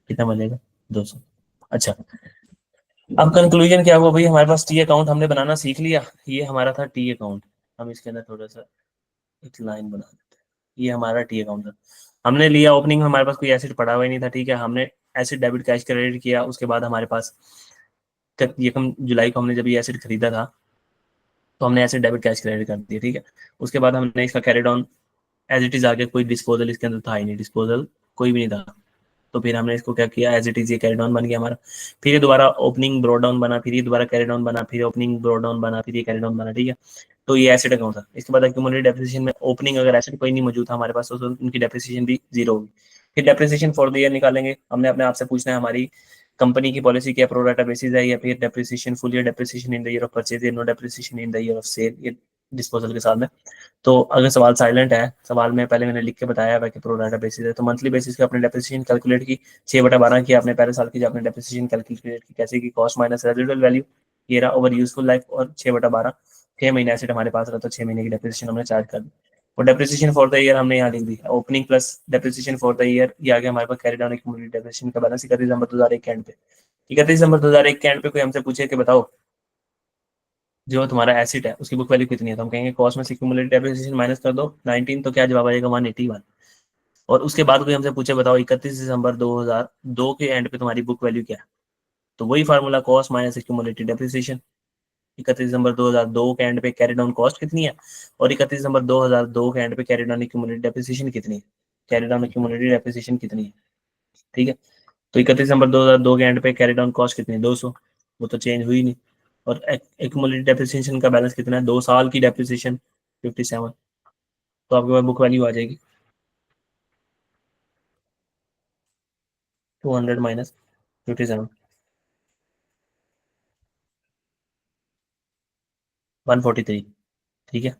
कितना बनेगा, 200। अच्छा, अब कंक्लूजन क्या हुआ भाई, हमारे पास टी अकाउंट हमने बनाना सीख लिया, ये हमारा था टी अकाउंट। हम इसके अंदर थोड़ा सा एक लाइन बना देते हैं, ये हमारा टी अकाउंट था। हमने लिया, ओपनिंग में हमारे पास कोई एसिड पड़ा हुआ ही नहीं था। ठीक है, हमने एसिड डेबिट कैश क्रेडिट किया, उसके बाद हमारे पास ये कम जुलाई को हमने जब ये एसिड खरीदा था तो हमने एसिड डेबिट कैश क्रेडिट कर दिया। ठीक है, उसके बाद हमने इसका carry down as it is आगे, कोई डिस्पोजल इसके अंदर था ही नहीं, डिस्पोजल कोई भी नहीं था। तो फिर हमने इसको क्या किया, एज इट इज ये कैरी डाउन बन गया हमारा। फिर ये दोबारा ओपनिंग ब्रो डाउन बना, फिर ये दोबारा कैरी डाउन बना, फिर ओपनिंग ब्रो डाउन बना, फिर ये कैरी डाउन बना। ठीक है, तो ये एसिड अकाउंट था। इसके बाद एक्यूमुलेटेड डेप्रिसिएशन में ओपनिंग अगर एसिड कोई नहीं मौजूद था हमारे पास तो उनकी डेप्रिसिएशन भी जीरो होगी। फिर डेप्रिसिएशन फॉर द ईयर निकालेंगे, हमने अपने आप से पूछना है हमारी कंपनी की पॉलिसी क्या प्रो राटा बेसिस है या फिर depreciation full year depreciation in the year of purchase, no depreciation in the year of sale, ये डिस्पोजल के साथ में। तो अगर सवाल साइलेंट है, सवाल में पहले मैंने लिख के बताया है कि प्रो राटा बेसिस है, तो मंथली बेसिस पे अपने डेप्रिसिएशन कैलकुलेट की, 6/12 की आपने पहले साल की जो आपने डेप्रिसिएशन कैलकुलेट की कैसे की, कॉस्ट माइनस रेजिडुअल वैल्यू, ये रहा ओवर यूजफुल लाइफ, और 6/12, 6 महीने एसेट हमारे पास रहा तो 6 महीने की डेप्रिसिएशन हमने चार्ज कर दी। और डेप्रिसिएशन फॉर द ईयर हमने यहाँ लिख दी, opening plus depreciation for the year, ये आ गया हमारे पास कैरी डाउन एक्यूमुलेटेड डेप्रिसिएशन का बैलेंस 31 दिसंबर 2001 के एंड पे। 31 दिसंबर 2001 के एंड पे कोई हमसे पूछे कि बताओ जो तुम्हारा एसिड है उसकी बुक वैल्यू कितनी है, तो हम कहेंगे कॉस्ट में से एक्यूमुलेटेड डेप्रिसिएशन माइनस कर दो 19, तो क्या जवाब आएगा 181। और उसके बाद कोई हमसे पूछे बताओ 31 दिसंबर 2002 के एंड पे तुम्हारी बुक वैल्यू क्या है, तो वही formula, cost minus accumulated depreciation. 31 दिसंबर 2002 के एंड पे कैरी डाउन कॉस्ट कितनी है, और 31 दिसंबर 2002 के एंड पे कैरी डाउन एक्यूमुलेटेड डेप्रिसिएशन कितनी है, कैरी डाउन एक्यूमुलेटेड डेप्रिसिएशन कितनी है। ठीक है, तो 31 दिसंबर 2002 के एंड पे कैरी डाउन कॉस्ट कितनी है, 200, वो तो चेंज हुई नहीं। और एक्यूमुलेटेड डेप्रिसिएशन का बैलेंस कितना है, 2 साल की डेप्रिसिएशन 57, तो आपके पास बुक वैल्यू आ जाएगी 200 माइनस 57, 143। ठीक है,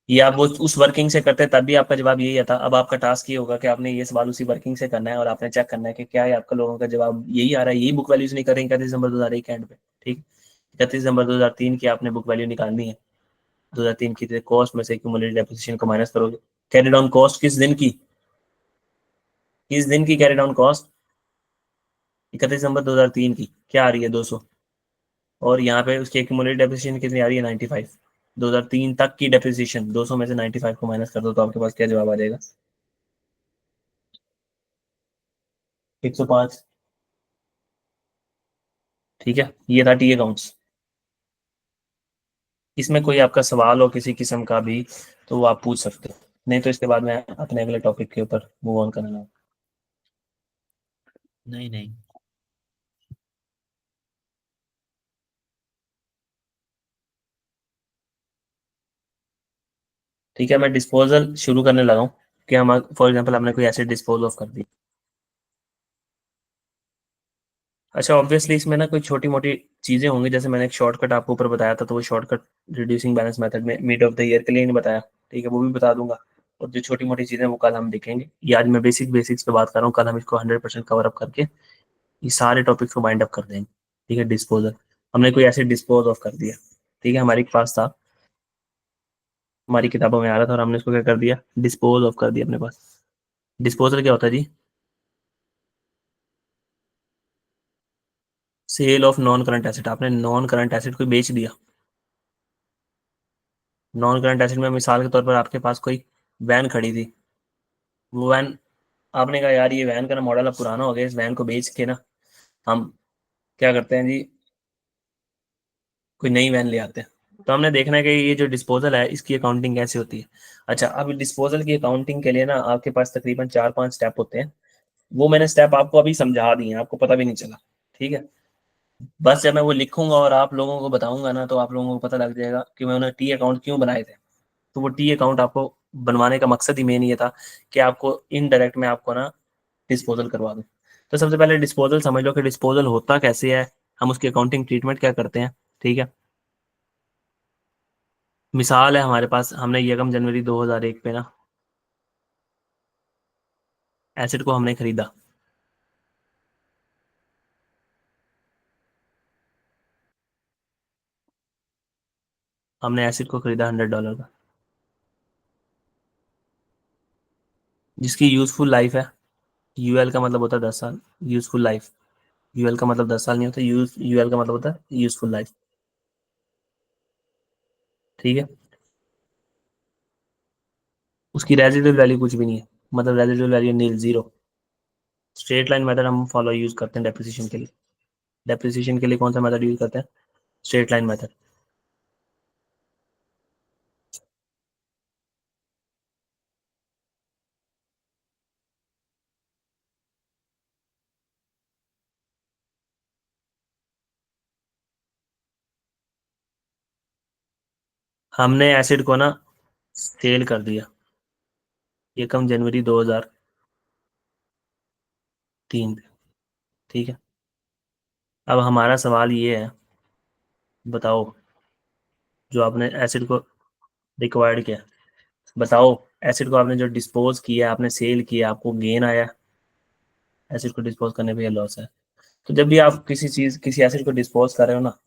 ये आप वो उस वर्किंग से करते तब भी आपका जवाब यही आता। अब आपका टास्क ये होगा कि आपने ये सवाल उसी वर्किंग से करना है और आपने चेक करना है कि क्या है आपका लोगों का जवाब यही आ रहा है, यही बुक वैल्यूज नहीं करेंगे 31 दिसंबर 2001 के एंड पे। ठीक, 31 दिसंबर 2003 की आपने बुक वैल्यू निकालनी है, 2003 की कॉस्ट में से एक्यूमुलेटेड डेप्रिसिएशन को माइनस करोगे। कैरी डाउन कॉस्ट किस दिन की कैरी डाउन कॉस्ट, 31 दिसंबर 2003 की क्या आ रही है, 200, और यहाँ पे उसकी एक्यूमुलेटेड डेप्रिसिएशन कितनी आ रही है, 95। 2003 तक की डेप्रिसिएशन 200 में से 95 को माइनस कर दो तो आपके पास क्या जवाब आ जाएगा, 105। ठीक है, ये था टी अकाउंट्स। इसमें कोई आपका सवाल हो किसी किस्म का भी तो वो आप पूछ सकते हो, नहीं तो इसके बाद मैं अपने अगले टॉपिक के ऊपर मूव ऑन करना। नहीं नहीं। ठीक है, मैं डिस्पोजल शुरू करने लगा हूँ कि हम फॉर एग्जांपल हमने कोई एसिड डिस्पोज ऑफ कर दी। अच्छा, ऑब्वियसली इसमें ना कोई छोटी मोटी चीजें होंगी, जैसे मैंने एक शॉर्टकट आपको ऊपर बताया था, तो वो शॉर्टकट रिड्यूसिंग बैलेंस मेथड में मिड ऑफ द ईयर के लिए नहीं बताया। ठीक है, वो भी बता दूंगा। और जो छोटी मोटी चीजें वो कल हम देखेंगे। ये आज मैं बेसिक्स पे बात कर रहा हूँ, कल हम इसको 100% कवर अप करके ये सारे टॉपिक्स को बाइंड अप कर देंगे। ठीक है, डिस्पोजल, हमने कोई एसिड डिस्पोज ऑफ कर दिया। ठीक है, हमारे पास था, हमारी किताबों में आ रहा था, और हमने इसको क्या कर दिया, डिस्पोज ऑफ कर दिया अपने पास। डिस्पोजल क्या होता है जी? Sale of non current asset. आपने नॉन करंट एसिड को बेच दिया। नॉन करंट एसिड में मिसाल के तौर पर आपके पास कोई वैन खड़ी थी। वो वैन, आपने कहा यार ये वैन का ना मॉडल अब पुराना हो गया, इस वैन को बेच के ना हम क्या करते हैं जी, कोई नई वैन ले आते हैं। तो हमने देखना है कि ये जो डिस्पोजल है इसकी अकाउंटिंग कैसे होती है। अच्छा, अब डिस्पोजल की अकाउंटिंग के लिए ना आपके पास तकरीबन 4-5 स्टेप होते हैं। वो मैंने स्टेप आपको अभी समझा दिए हैं, आपको पता भी नहीं चला। ठीक है, बस जब मैं वो लिखूंगा और आप लोगों को बताऊंगा ना, तो आप लोगों को पता लग जाएगा कि मैं उन्हें टी अकाउंट क्यों बनाए थे। तो वो टी अकाउंट आपको बनवाने का मकसद ही मेन ये था कि आपको इनडायरेक्ट में आपको ना डिस्पोजल करवा दूं। तो सबसे पहले डिस्पोजल समझ लो कि डिस्पोजल होता कैसे है, हम उसकी अकाउंटिंग ट्रीटमेंट क्या करते हैं। ठीक है, मिसाल है हमारे पास, हमने यकम जनवरी 2001 पे ना एसिड को हमने खरीदा। हमने एसिड को खरीदा $100 का, जिसकी यूजफुल लाइफ है, यूएल का मतलब होता है 10 साल, यूजफुल लाइफ। यूएल का मतलब 10 साल नहीं होता, यूएल का मतलब होता है यूजफुल लाइफ। ठीक है, उसकी रेजिडुअल वैल्यू कुछ भी नहीं है, मतलब रेजिडुअल वैल्यू नील, जीरो। स्ट्रेट लाइन मेथड हम फॉलो यूज करते हैं डेप्रिसिएशन के लिए। डेप्रिसिएशन के लिए कौन सा मेथड यूज करते हैं? Straight line method. हमने एसिड को ना सेल कर दिया एकम जनवरी 2003 पे। ठीक है, अब हमारा सवाल ये है, बताओ, जो आपने एसिड को रिक्वायर्ड किया, बताओ, एसिड को आपने जो डिस्पोज किया, आपने सेल किया, आपको गेन आया? एसिड को डिस्पोज करने पे लॉस है। तो जब भी आप किसी एसिड को डिस्पोज कर रहे हो ना,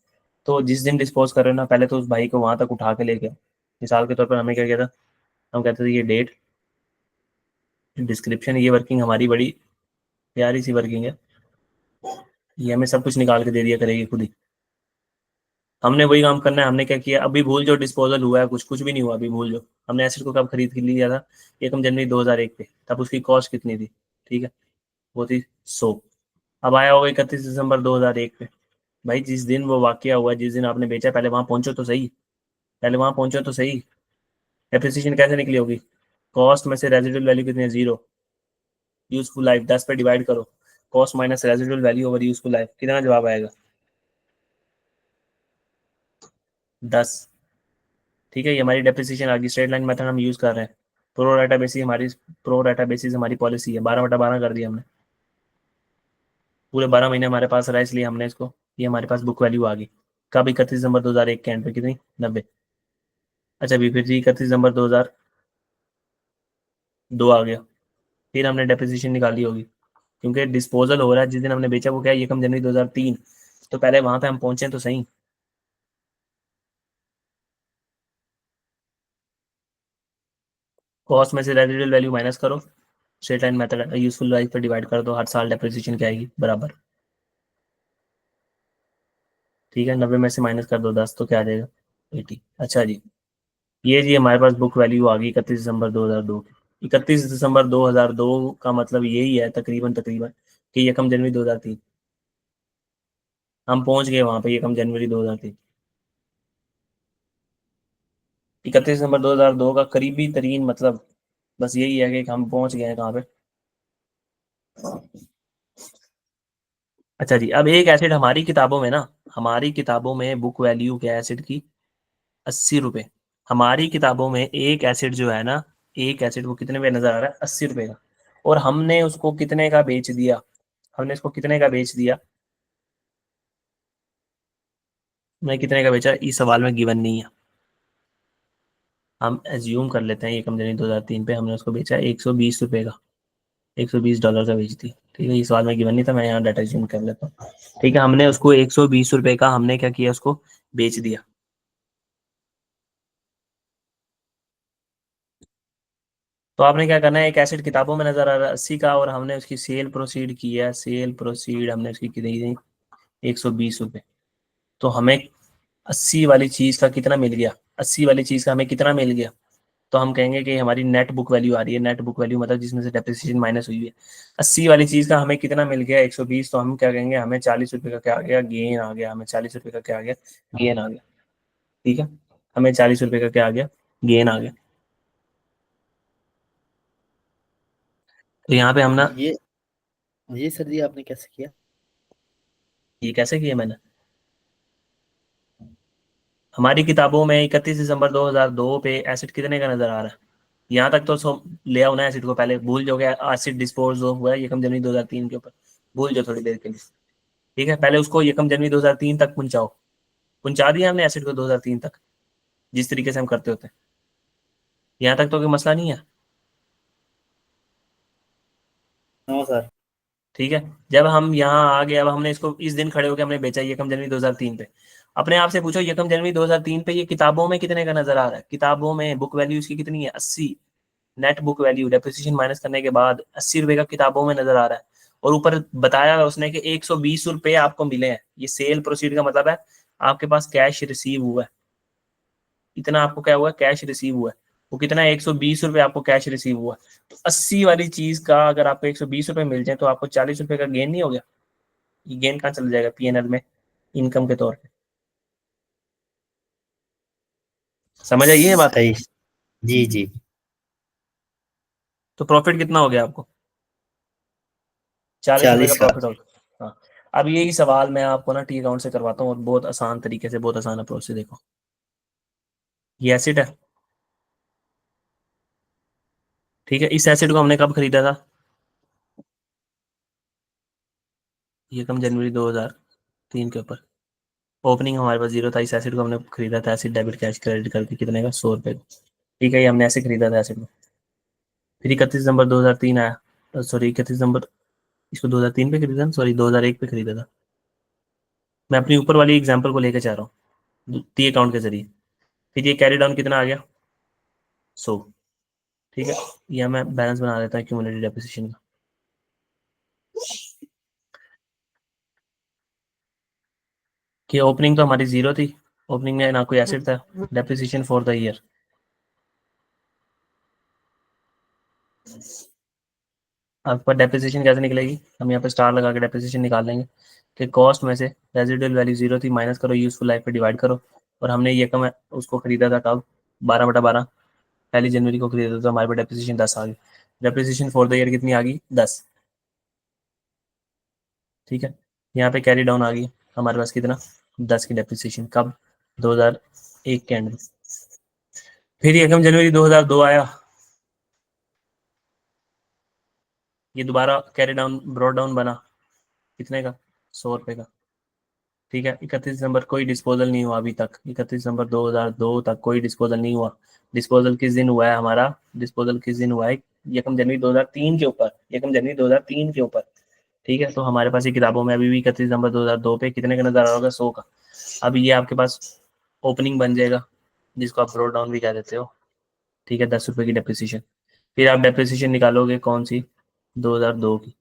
तो जिस दिन डिस्पोज कर रहे हो ना, पहले तो उस भाई को वहां तक उठा के लेके आओ। मिसाल के तौर पर हमने क्या किया था, हम कहते थे ये डेट, डिस्क्रिप्शन, ये वर्किंग हमारी बड़ी प्यारी सी वर्किंग है, ये हमें सब कुछ निकाल के दे दिया करेगी खुद ही। हमने वही काम करना है। हमने क्या किया, अभी भूल जो डिस्पोजल हुआ है, कुछ कुछ भी नहीं हुआ, अभी भूल जो। हमने एसिड को कब खरीद के लिया था? 1 जनवरी 2001 पे। तब उसकी कॉस्ट कितनी थी? ठीक है, वो थी 100। अब आया होगा 31 दिसंबर 2001 पे। भाई जिस दिन वो वाकया हुआ, जिस दिन आपने बेचा, पहले वहां पहुंचो तो सही, पहले वहां पहुंचो तो सही। एप्रिसिएशन कैसे निकली होगी? कॉस्ट में से रेजिडुअल वैल्यू कितनी है? जीरो। यूजफुल लाइफ 10 पे डिवाइड करो, cost minus residual value over useful life, कितना जवाब आएगा? 10। ठीक है, ये हमारी डेप्रिसिएशन आ गई। स्ट्रेट लाइन मेथड हम यूज कर रहे हैं। प्रो डाटा बेसिस हमारी पॉलिसी है, 12/12 कर दिया हमने। पूरे 12 महीने हमारे पास रहा, इसलिए हमने इसको, ये हमारे पास बुक वैल्यू आ गई। कब? 31 दिसंबर 2001 के एंड पे, कितनी? 90। अच्छा, अभी फिर जी 31 दिसंबर 2002 आ गया, फिर हमने डेप्रिसिएशन निकाली होगी, क्योंकि डिस्पोजल हो रहा है, जिस दिन हमने बेचा वो क्या है, 1 जनवरी 2003। तो पहले वहां पे हम पहुंचे तो सही। कॉस्ट में से रेजिडुअल वैल्यू माइनस करो, straight line method useful life पर डिवाइड कर दो, हर साल डेप्रिसिएशन क्या आएगी बराबर। ठीक है, 90 में से माइनस कर दो 10, तो क्या आ जाएगा? 80। अच्छा जी, ये जी हमारे पास बुक वैल्यू आ गई 31 दिसंबर 2002 की। 31 दिसंबर 2002 का मतलब यही है तकरीबन तकरीबन कि 1 जनवरी 2003 हम पहुंच गए वहां पे। 1 जनवरी 2003, 31 दिसंबर 2002 का करीबी तरीन मतलब बस यही है कि हम पहुंच गए हैं कहाँ पे। अच्छा जी, अब एक एसिड हमारी किताबों में ना, हमारी किताबों में बुक वैल्यू क्या है एसिड की? 80 रुपये। हमारी किताबों में एक एसिड जो है ना, एक एसिड वो कितने में नजर आ रहा है, 80 रुपए का। और हमने उसको कितने का बेच दिया, हमने इसको कितने का बेच दिया, मैं कितने का बेचा इस सवाल में गिवन नहीं है। हम एज्यूम कर लेते हैं एकम जनवरी 2003 पे हमने उसको बेचा 120 रुपए का, $120 का बेच दी। ठीक है, इस सवाल में गिवन नहीं था, मैं यहाँ डाटा एज्यूम कर लेता हूँ। ठीक है, हमने उसको 120 रुपए का हमने क्या किया, उसको बेच दिया। तो आपने क्या करना है, एक एसिड किताबों में नजर आ रहा है 80 का, और हमने उसकी सेल प्रोसीड की है, सेल प्रोसीड हमने उसकी कितनी की, 120 रुपए। तो हमें 80 वाली चीज का कितना मिल गया, 80 वाली चीज का हमें कितना मिल गया। तो हम कहेंगे कि हमारी नेट बुक वैल्यू आ रही है, नेट बुक वैल्यू मतलब जिसमें से डेप्रिसिएशन माइनस हुई है। 80 वाली चीज का हमें कितना मिल गया, 120। तो हम क्या कहेंगे, हमें 40 रुपए का क्या आ गया, गेन आ गया, हमें 40 रुपए का क्या आ गया, गेन आ गया। ठीक है, हमें 40 रुपए का क्या आ गया, गेन आ गया। तो यहाँ पे हम ना, ये सर जी आपने कैसे किया? ये कैसे किया मैंने, हमारी किताबों में 31 दिसंबर 2002 पे एसिड कितने का नजर आ रहा है। यहाँ तक तो सब ले आओ ना, एसिड को पहले भूल जाओगे, एसिड डिस्पोज हुआ है यकम जनवरी 2003 के ऊपर, भूल जाओ थोड़ी देर के लिए। ठीक है, पहले उसको यकम जनवरी 2003 तक पहुंचाओ। पहुंचा दिया हमने एसिड को 2003 तक, जिस तरीके से हम करते होते हैं। यहाँ तक तो कोई मसला नहीं है। हाँ सर। ठीक है, जब हम यहाँ आ गए, अब हमने इसको इस दिन खड़े होकर हमने बेचा यकम जनवरी 2003 पे। अपने आप से पूछो यकम जनवरी 2003 पे ये किताबों में कितने का नजर आ रहा है, किताबों में बुक वैल्यू इसकी कितनी है, 80। Net book value depreciation minus करने के बाद 80 रुपए का किताबों में नजर आ रहा है। और ऊपर बताया है उसने कि 120 रुपए आपको मिले हैं, ये सेल प्रोसीड का मतलब है आपके पास कैश रिसीव हुआ है। इतना आपको क्या हुआ है, कैश रिसीव हुआ है। वो कितना है, 120 रुपए आपको कैश रिसीव हुआ है। तो 80 वाली चीज का अगर आपको 120 रुपए मिल जाए तो आपको 40 रुपए का गेन नहीं हो गया। ये गेन कहाँ चला जाएगा, पीएनएल में इनकम के तौर पे। समझ आई ये बात। सही। जी जी। तो प्रॉफिट कितना हो गया आपको, 40 रुपए का 40 का। प्रॉफिट होगा। हाँ, अब यही सवाल मैं आपको ना टी अकाउंट से करवाता हूँ, और बहुत आसान तरीके से, बहुत आसान अप्रोच से। देखो, ये एसिड है। ठीक है, इस एसिड को हमने कब खरीदा था, ये कम जनवरी 2003 के ऊपर। ओपनिंग हमारे पास जीरो था, इस एसिड को हमने खरीदा था एसिड डेबिट कैश क्रेडिट करके, कितने का, 100 रुपए का। ठीक है, ये हमने ऐसे खरीदा था एसिड को। फिर 31 दिसंबर 2003 आया, सॉरी 31 दिसंबर, इसको 2003 पे खरीदा, सॉरी 2001 पे खरीदा था। मैं अपनी ऊपर वाली एग्जांपल को लेकर चाह रहा हूँ टी अकाउंट के जरिए। फिर ये कैरी डाउन कितना आ गया, 100। ठीक है, यह मैं बैलेंस बना देता हूँ क्यूमुलेटिव डेप्रिसिएशन का। कि ओपनिंग तो हमारी जीरो थी, ओपनिंग में ना कोई एसिड था। डेप्रिसिएशन फॉर द ईयर, आपका डेप्रिसिएशन कैसे निकलेगी, हम यहाँ पे स्टार लगा के डेप्रिसिएशन निकाल लेंगे। कि कॉस्ट में से रेजिडुअल वैल्यू जीरो थी, माइनस करो, यूजफुल लाइफ पे डिवाइड करो। और हमने ये कम उसको खरीदा था कब, 12/12, 1 जनवरी को खरीदा था, तो हमारे पास डेप्रिसिएशन 10 आ गई। डेप्रिसिएशन फॉर द ईयर कितनी आ गई, 10। ठीक है, यहाँ पे कैरी डाउन आ गई हमारे पास कितना, 10 की डेप्रिसिएशन, कब, 2001 के एंड में। फिर ये कम जनवरी 2002 आया, ये दोबारा कैरी डाउन ब्रॉड डाउन बना, कितने का, 100 रुपए का। ठीक है, 31 दिसंबर कोई डिस्पोजल नहीं हुआ अभी तक, 31 दिसंबर 2002 तक कोई डिस्पोजल नहीं हुआ। डिस्पोजल किस दिन हुआ है हमारा, डिस्पोजल किस दिन हुआ है, यकम जनवरी 2003 के ऊपर, यकम जनवरी 2003 के ऊपर। ठीक है, तो हमारे पास ये किताबों में अभी भी 31 दिसंबर 2002 पे कितने का नजर आ रहा होगा, 100 का। अब ये आपके पास ओपनिंग बन जाएगा, जिसको आप ब्रोड डाउन भी कह देते हो। ठीक है, 10 रुपए की डेप्रिसिएशन। फिर आप डेप्रिसिएशन निकालोगे कौन सी, 2002 की।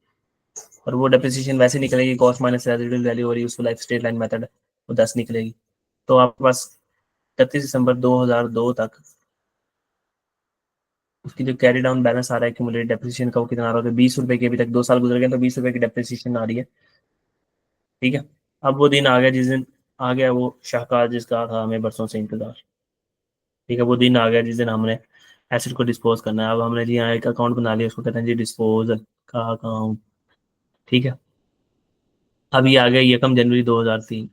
और वो डेप्रिसिएशन वैसे निकलेगी, कॉस्ट माइनस रेजिडुअल वैल्यू और useful life straight line method, वो 10 निकलेगी। तो आपके पास 31 दिसंबर 2002 तक उसकी जो कैरी डाउन बैलेंस आ रहा है क्यूमुलेटेड डेप्रिसिएशन का, वो कितना आ रहा है, 20 रुपए की। अभी तक 2 साल गुजर गए तो 20 रुपए की डेप्रिसिएशन आ रही है। ठीक है, अब वो दिन आ गया जिस दिन, आ गया वो शाहकार जिसका था हमें बरसों से इंतजार। ठीक है, वो दिन आ गया जिस दिन हमने एसिड को डिस्पोज करना है। अब हमने जी यहाँ एक अकाउंट बना लिया, उसको कहते हैं जी डिस्पोजल का अकाउंट। ठीक है, अभी आ गया यकम जनवरी 2003।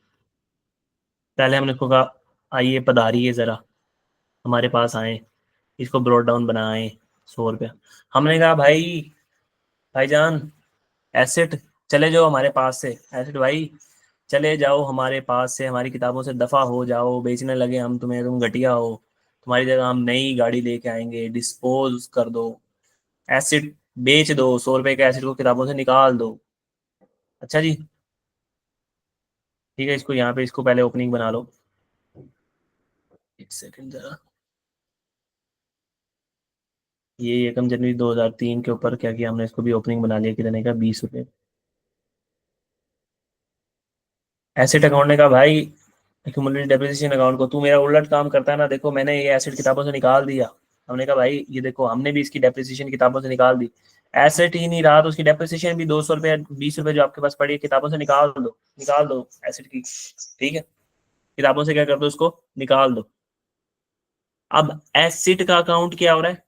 पहले हमने उसको कहा आइए पधारिए जरा, हमारे पास आए, इसको ब्रॉड डाउन बनाए 100 रुपया। हमने कहा भाई, भाईजान एसेट चले जाओ हमारे पास से, एसेट भाई चले जाओ हमारे पास से, हमारी किताबों से दफा हो जाओ, बेचने लगे हम तुम्हें, तुम घटिया हो, तुम्हारी जगह हम नई गाड़ी लेके आएंगे, डिस्पोज कर दो, एसिड बेच दो, 100 रुपए के एसिड को किताबों से निकाल दो। अच्छा जी, ठीक है, इसको यहाँ पे इसको पहले ओपनिंग बना लो। एक सेकंड जरा, ये 1 जनवरी 2003 के ऊपर क्या किया हमने, इसको भी ओपनिंग बना लिया, कितने का, 20 रुपये। एसेट अकाउंट ने कहा भाई, एक्यूमुलेटेड डेप्रिसिएशन अकाउंट को तू मेरा उलट काम करता है ना, देखो मैंने ये एसेट किताबों से निकाल दिया। हमने कहा भाई ये देखो, हमने भी इसकी डेप्रिसिएशन किताबों से निकाल दी, एसेट ही नहीं रहा तो उसकी डेप्रिसिएशन भी 200 रुपये 20 रुपये जो आपके पास पड़ी है किताबों से निकाल दो, निकाल दो एसेट की। ठीक है, किताबों से क्या कर दो, उसको निकाल दो। अब एसिड का अकाउंट क्या हो रहा है,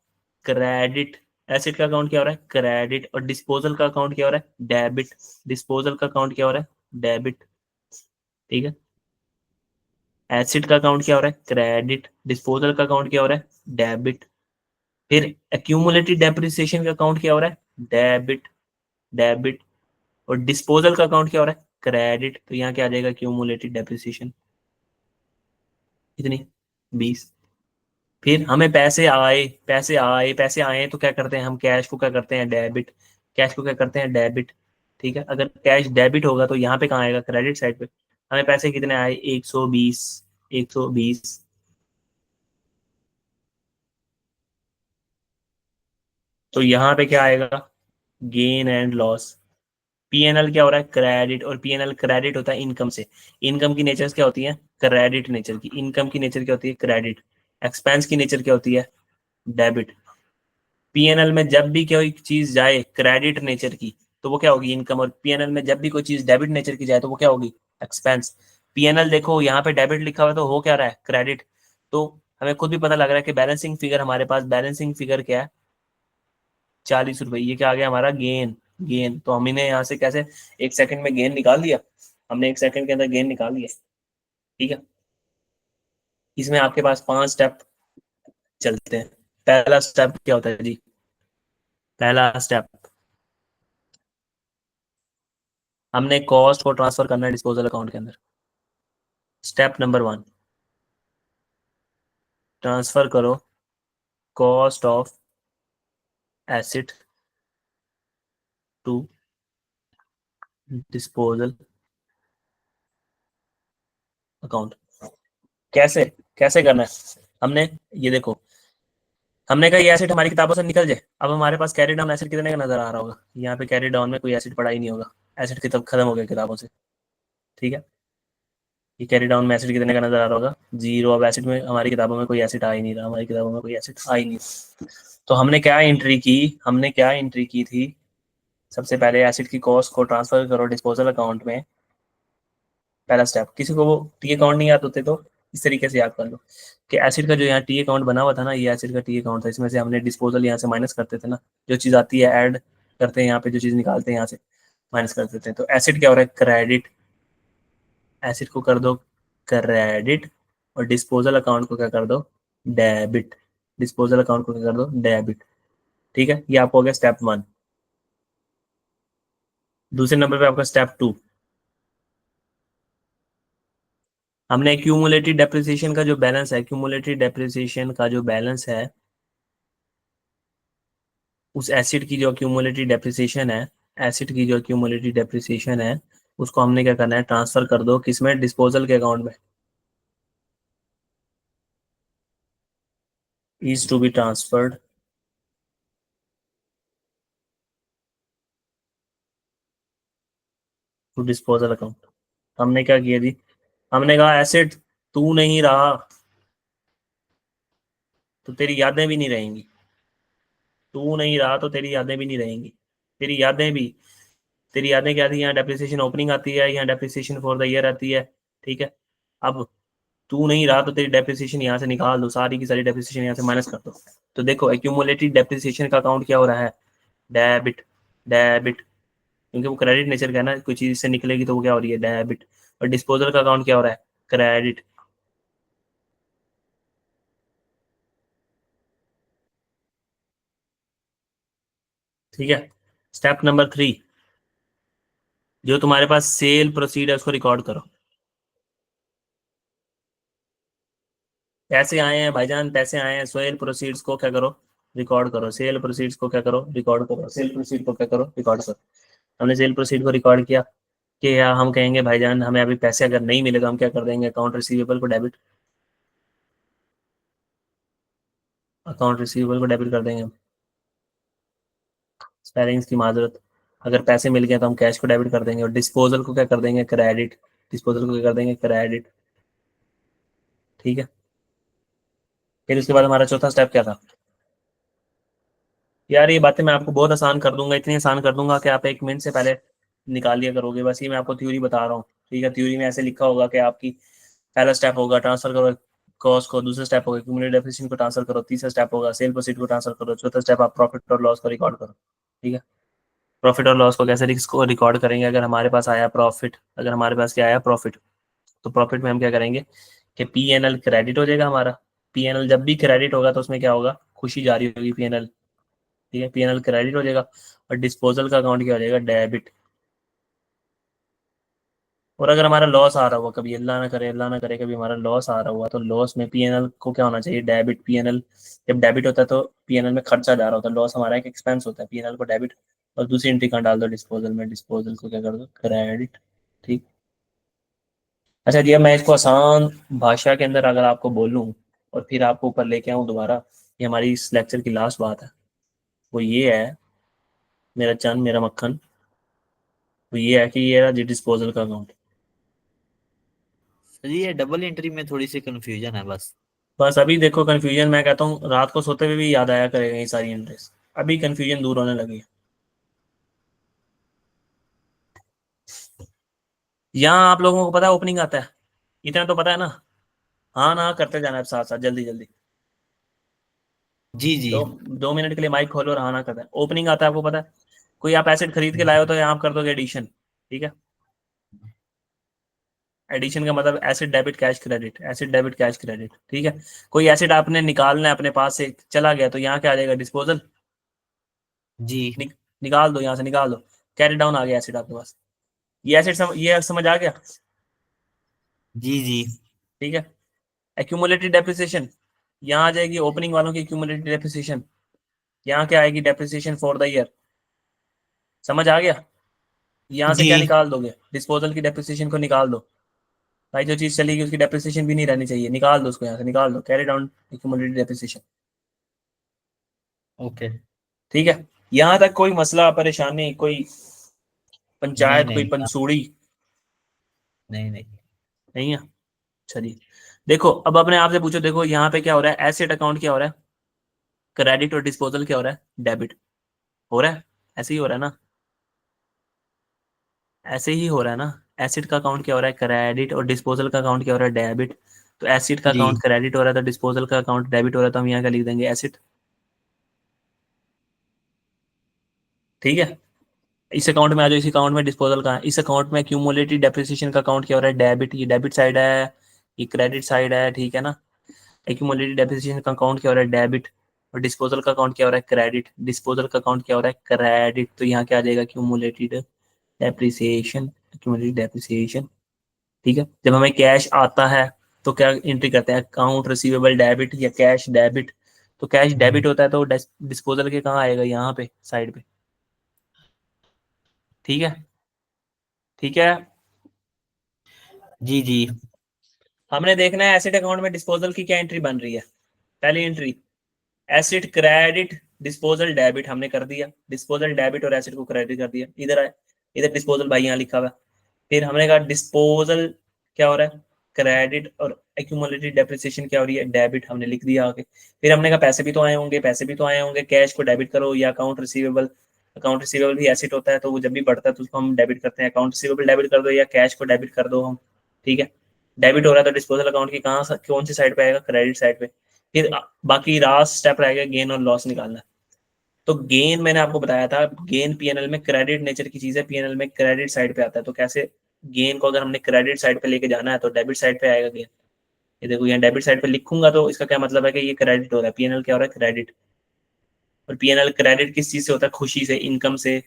क्रेडिट। एसिड का अकाउंट क्या हो रहा है, क्रेडिट। और डिस्पोजल का अकाउंट क्या हो रहा है, डेबिट। डिस्पोजल का अकाउंट क्या हो रहा है, डेबिट। ठीक है, एसिड का अकाउंट क्या हो रहा है, क्रेडिट। डिस्पोजल का अकाउंट क्या हो रहा है, डेबिट। फिर एक्यूमुलेटेड डेप्रिसिएशन का अकाउंट क्या हो रहा है, डेबिट, डेबिट। और डिस्पोजल का अकाउंट क्या हो रहा है, क्रेडिट। तो यहाँ क्या आ जाएगा, एक्यूमुलेटेड डेप्रिसिएशन कितनी, 20। फिर हमें पैसे आए, पैसे आए, पैसे आए तो क्या करते हैं हम, कैश को क्या करते हैं, डेबिट। कैश को क्या करते हैं, डेबिट। ठीक है, अगर कैश डेबिट होगा तो यहाँ पे कहाँ आएगा, क्रेडिट साइड पे। हमें पैसे कितने आए, 120, 120। तो यहाँ पे क्या आएगा, गेन एंड लॉस। पीएनएल क्या हो रहा है, क्रेडिट। और पीएनएल क्रेडिट होता है इनकम से। इनकम की नेचर क्या होती है, क्रेडिट नेचर की। इनकम की नेचर क्या होती है, क्रेडिट। एक्सपेंस की नेचर क्या होती है, डेबिट। पीएनएल में जब भी कोई चीज जाए क्रेडिट नेचर की तो वो क्या होगी, इनकम। और पीएनएल में जब भी कोई चीज डेबिट नेचर की जाए तो वो क्या होगी, एक्सपेंस। पीएनएल देखो यहाँ पे डेबिट लिखा हुआ है तो हो क्या रहा है, क्रेडिट। तो हमें खुद भी पता लग रहा है कि बैलेंसिंग फिगर, हमारे पास बैलेंसिंग फिगर क्या है, 40 रुपए। ये क्या आ गया हमारा, गेन। गेन तो हमने यहाँ से कैसे, 1 सेकंड में गेन निकाल दिया। हमने 1 सेकंड के अंदर गेन निकाल लिया। ठीक है, इसमें आपके पास 5 स्टेप चलते हैं। पहला स्टेप क्या होता है जी, पहला स्टेप, हमने कॉस्ट को ट्रांसफर करना है डिस्पोजल अकाउंट के अंदर। स्टेप नंबर 1, ट्रांसफर करो cost of asset to disposal account. कैसे, कैसे करना है हमने, ये देखो, हमने कहा ये एसिड हमारी किताबों से निकल जाए। अब हमारे पास कैरी डाउन एसिड कितने का नजर आ रहा होगा, यहाँ पे कैरी डाउन में कोई एसिड पड़ा ही नहीं होगा, एसिड किताब खत्म हो गया किताबों से। ठीक है, ये कैरी डाउन में एसिड कितने का नजर आ रहा होगा, 0। अब एसिड में हमारी किताबों में कोई एसिड आ ही नहीं रहा, हमारी किताबों में कोई एसिड आ ही नहीं रहा। तो हमने क्या एंट्री की, हमने क्या एंट्री की थी, सबसे पहले एसिड की कॉस्ट को ट्रांसफर करो डिस्पोजल अकाउंट में। पहला स्टेप, किसी को वो टी अकाउंट नहीं याद होते तो इस तरीके से याद कर लो कि एसिड का जो यहाँ टी अकाउंट बना हुआ था ना, ये एसिड का टी अकाउंट था, इसमें से हमने डिस्पोजल यहाँ से माइनस करते थे ना, जो चीज़ आती है ऐड करते हैं यहाँ पे, जो चीज़ निकालते हैं यहाँ से माइनस कर देते हैं। तो एसिड क्या हो रहा है, क्रेडिट। एसिड को कर दो क्रेडिट, और डिस्पोजल अकाउंट को क्या कर दो, डेबिट। डिस्पोजल अकाउंट को क्या कर दो, डेबिट। ठीक है, ये आपको हो गया स्टेप 1। दूसरे नंबर पे आपका स्टेप 2, हमने क्यूमुलेटिव डेप्रिसिएशन का जो बैलेंस है, क्यूमुलेटिव डेप्रिसिएशन का जो बैलेंस है, उस एसिड की जो क्यूमुलेटिव डेप्रिसिएशन है, एसिड की जो क्यूमुलेटिव डेप्रिसिएशन है, उसको हमने क्या करना है, ट्रांसफर कर दो किसमें, डिस्पोजल के अकाउंट में। Is to be transferred to disposal account. हमने क्या किया जी, हमने कहा एसिड तू नहीं रहा तो तेरी यादें भी नहीं रहेंगी, तू नहीं रहा तो तेरी यादें भी नहीं रहेंगी। तेरी यादें भी, तेरी यादें क्या थी, यहाँ डेप्रिसिएशन ओपनिंग आती है, यहाँ डेप्रिसिएशन फॉर द ईयर आती है। ठीक है, अब तू नहीं रहा तो तेरी डेप्रिसिएशन यहाँ से निकाल दो, सारी की सारी डेप्रिसिएशन यहाँ से माइनस कर दो। तो देखो एक्यूमुलेटेड डेप्रिसिएशन का अकाउंट क्या हो रहा है, डेबिट। डेबिट, क्योंकि वो क्रेडिट नेचर का है ना, कोई चीज से निकलेगी तो वो क्या हो रही है, डेबिट। और डिस्पोजल का अकाउंट क्या हो रहा है, क्रेडिट। ठीक है। स्टेप नंबर 3, जो तुम्हारे पास सेल प्रोसीड है उसको रिकॉर्ड करो। पैसे आए हैं भाईजान, पैसे आए हैं, सेल प्रोसीड्स को क्या करो, रिकॉर्ड करो। सेल प्रोसीड्स को क्या करो, रिकॉर्ड करो। सेल प्रोसीड को क्या करो, रिकॉर्ड करो। हमने सेल प्रोसीड को रिकॉर्ड किया कि या हम कहेंगे भाईजान हमें अभी पैसे अगर नहीं मिले तो हम क्या कर देंगे, अकाउंट रिसीवेबल को डेबिट, अकाउंट रिसीवेबल को डेबिट कर देंगे हम। स्पेलिंग्स की माजरत। अगर पैसे मिल गए तो हम कैश को डेबिट कर देंगे, और डिस्पोजल को क्या कर देंगे, क्रेडिट। डिस्पोजल को क्या कर देंगे, क्रेडिट। ठीक है। फिर उसके बाद हमारा चौथा स्टेप क्या था यार, ये बातें मैं आपको बहुत आसान कर दूंगा, इतनी आसान कर दूंगा कि आप 1 मिनट से पहले निकाल लिया करोगे। बस ये मैं आपको थ्योरी बता रहा हूँ। ठीक है। थ्योरी में ऐसे लिखा होगा कि आपकी पहला स्टेप होगा ट्रांसफर करो कॉस्ट को, दूसरा स्टेप होगा क्यूमुलेटिव डेप्रिसिएशन को ट्रांसफर करो, तीसरा स्टेप होगा सेल प्रोसीड को ट्रांसफर करो, चौथा स्टेप आप प्रॉफिट और लॉस को रिकॉर्ड करो। ठीक है। प्रॉफिट और लॉस को कैसे रिकॉर्ड करेंगे, अगर हमारे पास आया प्रॉफिट, अगर हमारे पास क्या आया प्रॉफिट, तो प्रॉफिट में हम क्या करेंगे कि पीएनएल क्रेडिट हो जाएगा हमारा। पीएनएल जब भी क्रेडिट होगा तो उसमें क्या होगा, खुशी जारी होगी पीएनएल। ठीक है। पीएनएल क्रेडिट हो जाएगा, और डिस्पोजल का अकाउंट क्या हो जाएगा, डेबिट। और अगर हमारा लॉस आ रहा हुआ कभी, अल्लाह ना करे, अल्लाह ना करे, कभी हमारा लॉस आ रहा हुआ तो लॉस में पीएनएल को क्या होना चाहिए, डेबिट। पीएनएल जब डेबिट होता है तो पीएनएल में खर्चा जा रहा होता है, लॉस हमारा एक एक्सपेंस होता है, पीएनएल को डेबिट। और दूसरी एंट्री कहाँ डाल दो, डिस्पोजल में, डिस्पोजल को क्या कर दो, क्रेडिट। ठीक। अच्छा जी, अब मैं इसको आसान भाषा के अंदर अगर आपको बोलूं और फिर आपको ऊपर लेके आऊं दोबारा, ये हमारी इस लेक्चर की लास्ट बात है, वो ये है मेरा चंद, मेरा मक्खन, वो ये है कि ये रहा जी डिस्पोजल का अकाउंट। सर ये डबल एंट्री में थोड़ी सी कंफ्यूजन है बस। बस अभी देखो कंफ्यूजन, मैं कहता हूँ रात को सोते हुए भी याद आया करेगा ये सारी एंट्रीज, अभी कंफ्यूजन दूर होने लगी है। यहाँ आप लोगों को पता है ओपनिंग आता है, इतना तो पता है ना। हाँ ना करते जाना है साथ साथ, जल्दी जल्दी। जी जी। 2 2 मिनट के लिए माइक खोलो और हाँ ना करते हैं। ओपनिंग आता है आपको पता है, कोई आप एसेट खरीद के लाए हो तो यहाँ आप कर दोगे एडिशन। ठीक है। एडिशन का मतलब acid debit cash credit, acid debit cash credit. ठीक है। कोई एसिड आपने निकालना है अपने पास से, चला गया तो यहाँ क्या आ जाएगा, डिस्पोजल। जी निकाल दो यहाँ से, निकाल दो। कैरी डाउन आ गया एसिड आपके पास। ये एसिड ये समझ आ गया। जी जी। ठीक है। एक्यूमुलेटेड डेप्रिसिएशन, यहाँ आ जाएगी ओपनिंग वालों की एक्यूमुलेटेड डेप्रिसिएशन। यहाँ क्या आएगी, डेप्रिसिएशन फॉर द ईयर। समझ आ गया। यहाँ से जी। क्या निकाल दोगे, डिस्पोजल की डेप्रिसिएशन को निकाल दो। भाई जो चीज चलेगी उसकी डेप्रिसिएशन भी नहीं रहनी चाहिए, निकाल दो उसको, यहाँ से निकाल दो, carry down accumulated depreciation. Okay. ठीक है। यहाँ तक कोई मसला परेशानी, कोई नहीं पंचायत, कोई नहीं पंसूड़ी नहीं नहीं। नहीं है। चलिए देखो, अब अपने आप से पूछो, देखो यहाँ पे क्या हो रहा है, एसेट अकाउंट क्या हो रहा है, क्रेडिट, और डिस्पोजल क्या हो रहा है, डेबिट। हो रहा है, ऐसे ही हो रहा है ना, ऐसे ही हो रहा है ना। एसिड का अकाउंट क्या हो रहा है, क्रेडिट, और डिस्पोजल का अकाउंट क्या हो रहा है, डेबिट। तो एसिड का जी अकाउंट क्रेडिट हो रहा है तो डिस्पोजल का अकाउंट डेबिट हो रहा है, तो हम यहाँ का लिख देंगे एसिड। ठीक है। इस अकाउंट में आ जाओ, इस अकाउंट में डिस्पोजल का है, इस अकाउंट में एक्यूमुलेटेड डेप्रिसिएशन का अकाउंट क्या हो रहा है, डेबिट। ये डेबिट साइड है, ये क्रेडिट साइड है। ठीक है ना। एक्यूमुलेटेड डेप्रिसिएशन का अकाउंट क्या हो रहा है, डेबिट। और डिस्पोजल का अकाउंट क्या हो रहा है, क्रेडिट। डिस्पोजल का अकाउंट क्या हो रहा है, क्रेडिट। तो यहाँ क्या आ जाएगा, एक्यूमुलेटेड डेप्रिसिएशन, एक्यूमुलेटेड डेप्रिसिएशन। ठीक है। जब हमें कैश आता है तो क्या एंट्री करते हैं, अकाउंट रिसीवेबल डेबिट या कैश डेबिट। तो कैश डेबिट होता है तो डिस्पोजल के कहाँ आएगा, यहाँ पे साइड पे। ठीक है। ठीक है। जी। जी हमने देखना है एसेट अकाउंट में डिस्पोजल की क्या एंट्री बन रही है। पहली entry asset credit disposal debit, हमने कर दिया डिस्पोजल डेबिट और एसेट को क्रेडिट कर दिया, इधर आए, इधर डिस्पोजल भाई यहाँ लिखा हुआ है। फिर हमने कहा डिस्पोजल क्या हो रहा है, क्रेडिट, और एक्यूमुलेटेड डेप्रिसिएशन क्या हो रही है, डेबिट, हमने लिख दिया आगे। फिर हमने कहा पैसे भी तो आए होंगे, पैसे भी तो आए होंगे, कैश को डेबिट करो, या अकाउंट रिसीवेबल, अकाउंट रिसीवेबल भी एसेट होता है तो वो जब भी बढ़ता है तो उसको हम डेबिट करते हैं, अकाउंट रिसीवेबल डेबिट कर दो या कैश को डेबिट कर दो हम। ठीक है। डेबिट हो रहा है तो डिस्पोजल अकाउंट की कहाँ, कौन सी साइड पे आएगा, क्रेडिट साइड पे। फिर बाकी लास्ट स्टेप रहेगा गेन और लॉस निकालना। तो गेन मैंने आपको बताया था, गेन पीएनएल में क्रेडिट नेचर की चीज है, पीएनएल में क्रेडिट साइड पे आता है, तो कैसे गेन को अगर हमने क्रेडिट साइड पे लेके जाना है तो डेबिट साइड पे आएगा गेन। ये देखो यहाँ डेबिट साइड पे लिखूंगा तो इसका क्या मतलब है कि ये क्रेडिट हो रहा है, पीएनएल क्या हो रहा है, क्रेडिट। और पीएनएल क्रेडिट किस चीज से होता है? खुशी से, इनकम से।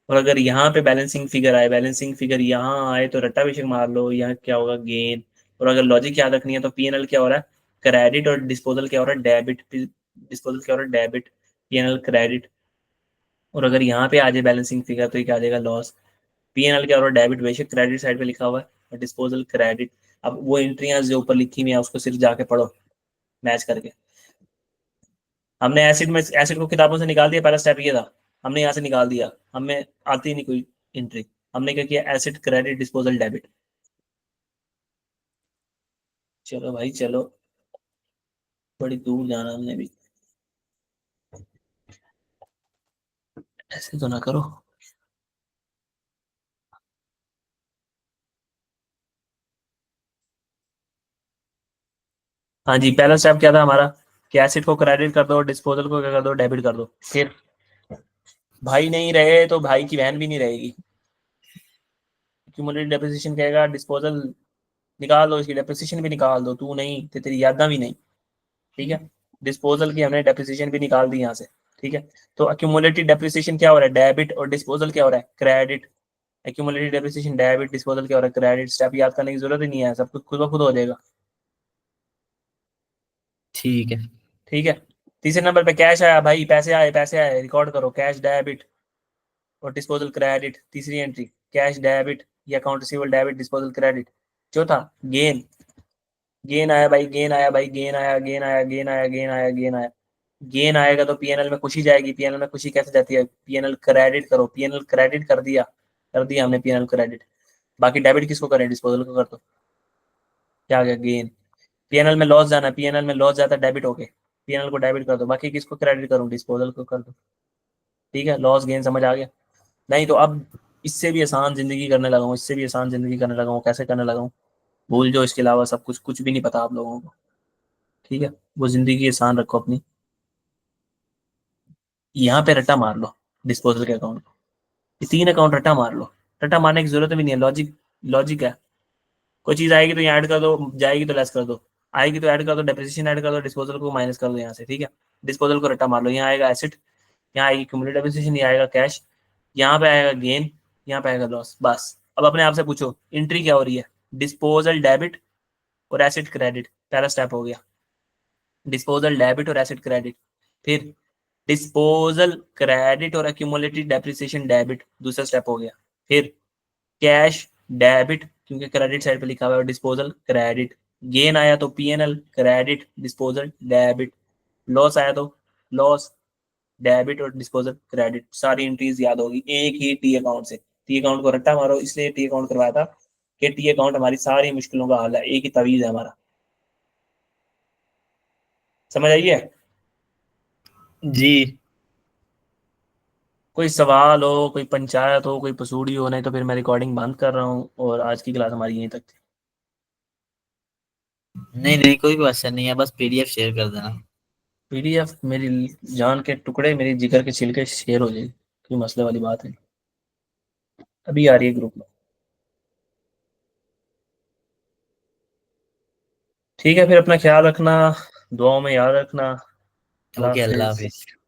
और अगर यहाँ पे बैलेंसिंग फिगर आए, बैलेंसिंग फिगर यहाँ आए तो रट्टा बेशक मार लो, यहाँ क्या होगा? गेन। और अगर लॉजिक याद रखनी है तो पीएनएल क्या हो रहा है? क्रेडिट, और डिस्पोजल क्या हो रहा है? डेबिट। डिस्पोजल क्या हो रहा है? डेबिट। PNL credit. और अगर यहाँ पे आ जाए बैलेंसिंग फिगर तो ये क्या आ जाएगा? लॉस। पीएनएल क्या हो रहा है? डेबिट, बेशक क्रेडिट साइड पे लिखा हुआ है, और डिस्पोजल क्रेडिट। अब वो एंट्रियां जो ऊपर लिखी हुई है उसको सिर्फ जाके पढ़ो मैच करके। हमने एसिड में, एसिड को किताबों से निकाल दिया, पहला स्टेप ये था, हमने यहाँ से निकाल दिया, हमें आती नहीं कोई एंट्री। हमने क्या किया? Acid credit disposal debit. चलो भाई चलो, बड़ी दूर जाना हमने भी, ऐसे तो ना करो। हाँ जी, पहला स्टेप क्या था हमारा? कि एसिड को क्रेडिट कर दो, डिस्पोजल को क्या कर दो? डेबिट कर दो। फिर भाई नहीं रहे तो भाई की वैन भी नहीं रहेगी। क्यूमुलेटिव डेप्रिसिएशन कहेगा डिस्पोजल निकाल दो, इसकी डेप्रिसिएशन भी निकाल दो, तू नहीं तो तेरी यादा भी नहीं। ठीक है, डिस्पोजल की हमने डेप्रिसिएशन भी निकाल दी यहाँ से। ठीक है, तो अक्यूमुलेटेड डेप्रिसिएशन क्या हो रहा है? डेबिट। और डिस्पोजल क्या हो रहा है? Credit. Accumulated depreciation debit, disposal क्या हो रहा है? क्रेडिट। स्टेप याद करने की जरूरत ही नहीं है, सब कुछ खुद ब खुद हो जाएगा। ठीक है। ठीक है, तीसरे नंबर पे कैश आया भाई, पैसे आए, पैसे आए, रिकॉर्ड करो, कैश डेबिट और डिस्पोजल क्रेडिट। तीसरी एंट्री कैश डेबिट या account receivable debit, disposal credit. चौथा गेन। गेन आया भाई, गेन आया भाई, गेन आया, गेन आया, गेन आया, गेन आया, गेन आया। गेन आएगा तो पीएनएल में खुशी जाएगी। पीएनएल में खुशी कैसे जाती है? पीएनएल क्रेडिट करो, पीएनएल क्रेडिट कर दिया, कर दिया हमने पीएनएल क्रेडिट। बाकी डेबिट किसको करें? डिस्पोजल को कर दो। क्या आ गया? गेन। पीएनएल में लॉस जाना है, पीएनएल में लॉस जाता है डेबिट होके, पीएनएल को डेबिट कर दो। बाकी किसको क्रेडिट करूं? डिस्पोजल को कर दो। ठीक है, लॉस गेन समझ आ गया? नहीं तो अब इससे भी आसान जिंदगी करने लगा हूँ, इससे भी आसान जिंदगी करने लगा हूँ। कैसे करने लगा हूँ? भूल जाओ, इसके अलावा सब कुछ, कुछ भी नहीं पता आप लोगों को। ठीक है, वो जिंदगी आसान रखो अपनी। यहाँ पे रट्टा मार लो डिस्पोजल के अकाउंट, ये तीन अकाउंट रट्टा मार लो। रट्टा मारने की जरूरत भी नहीं है, लॉजिक, लॉजिक है। कोई चीज आएगी तो यहाँ ऐड कर दो, जाएगी तो लेस कर दो। आएगी तो ऐड कर दो, डेप्रिसिएशन ऐड कर दो, डिस्पोजल को माइनस कर दो यहाँ से। ठीक है, डिस्पोजल को रट्टा मार लो। यहाँ आएगा एसिड, यहाँ आएगी क्यूमुलेटिव डेप्रिसिएशन, यहाँ आएगा कैश, यहाँ पे आएगा गेन, यहाँ पे आएगा लॉस। बस अब अपने आप से पूछो एंट्री क्या हो रही है? डिस्पोजल डेबिट और एसिड क्रेडिट, पहला स्टेप हो गया। डिस्पोजल डेबिट और एसिड क्रेडिट। फिर डिस्पोजल क्रेडिट और एक्यूमुलेटेड डेप्रिसिएशन डेबिट, दूसरा स्टेप हो गया। फिर कैश डेबिट, क्योंकि क्रेडिट साइड पे लिखा हुआ है, डिस्पोजल क्रेडिट। गेन आया तो PNL credit, disposal debit. Loss आया तो लॉस डेबिट और डिस्पोजल क्रेडिट। सारी एंट्रीज याद होगी एक ही टी अकाउंट से। टी अकाउंट को रट्टा मारो, इसलिए टी अकाउंट करवाया था कि टी अकाउंट हमारी सारी मुश्किलों का हल है, एक ही तवीज है हमारा। समझ आइए? जी। कोई सवाल हो, कोई पंचायत हो, कोई पसूड़ी हो, नहीं तो फिर मैं रिकॉर्डिंग बंद कर रहा हूँ और आज की क्लास हमारी यहीं तक थी। नहीं नहीं, कोई क्वेश्चन नहीं है, बस पीडीएफ शेयर कर देना। पीडीएफ मेरी जान के टुकड़े, मेरी जिगर के छिलके शेयर हो जाए, कोई मसले वाली बात है? अभी आ रही है ग्रुप में। ठीक है, फिर अपना ख्याल रखना, दुआओं में याद रखना। अल्लाह ओके, अल्लाह हाफिज। हाफिज।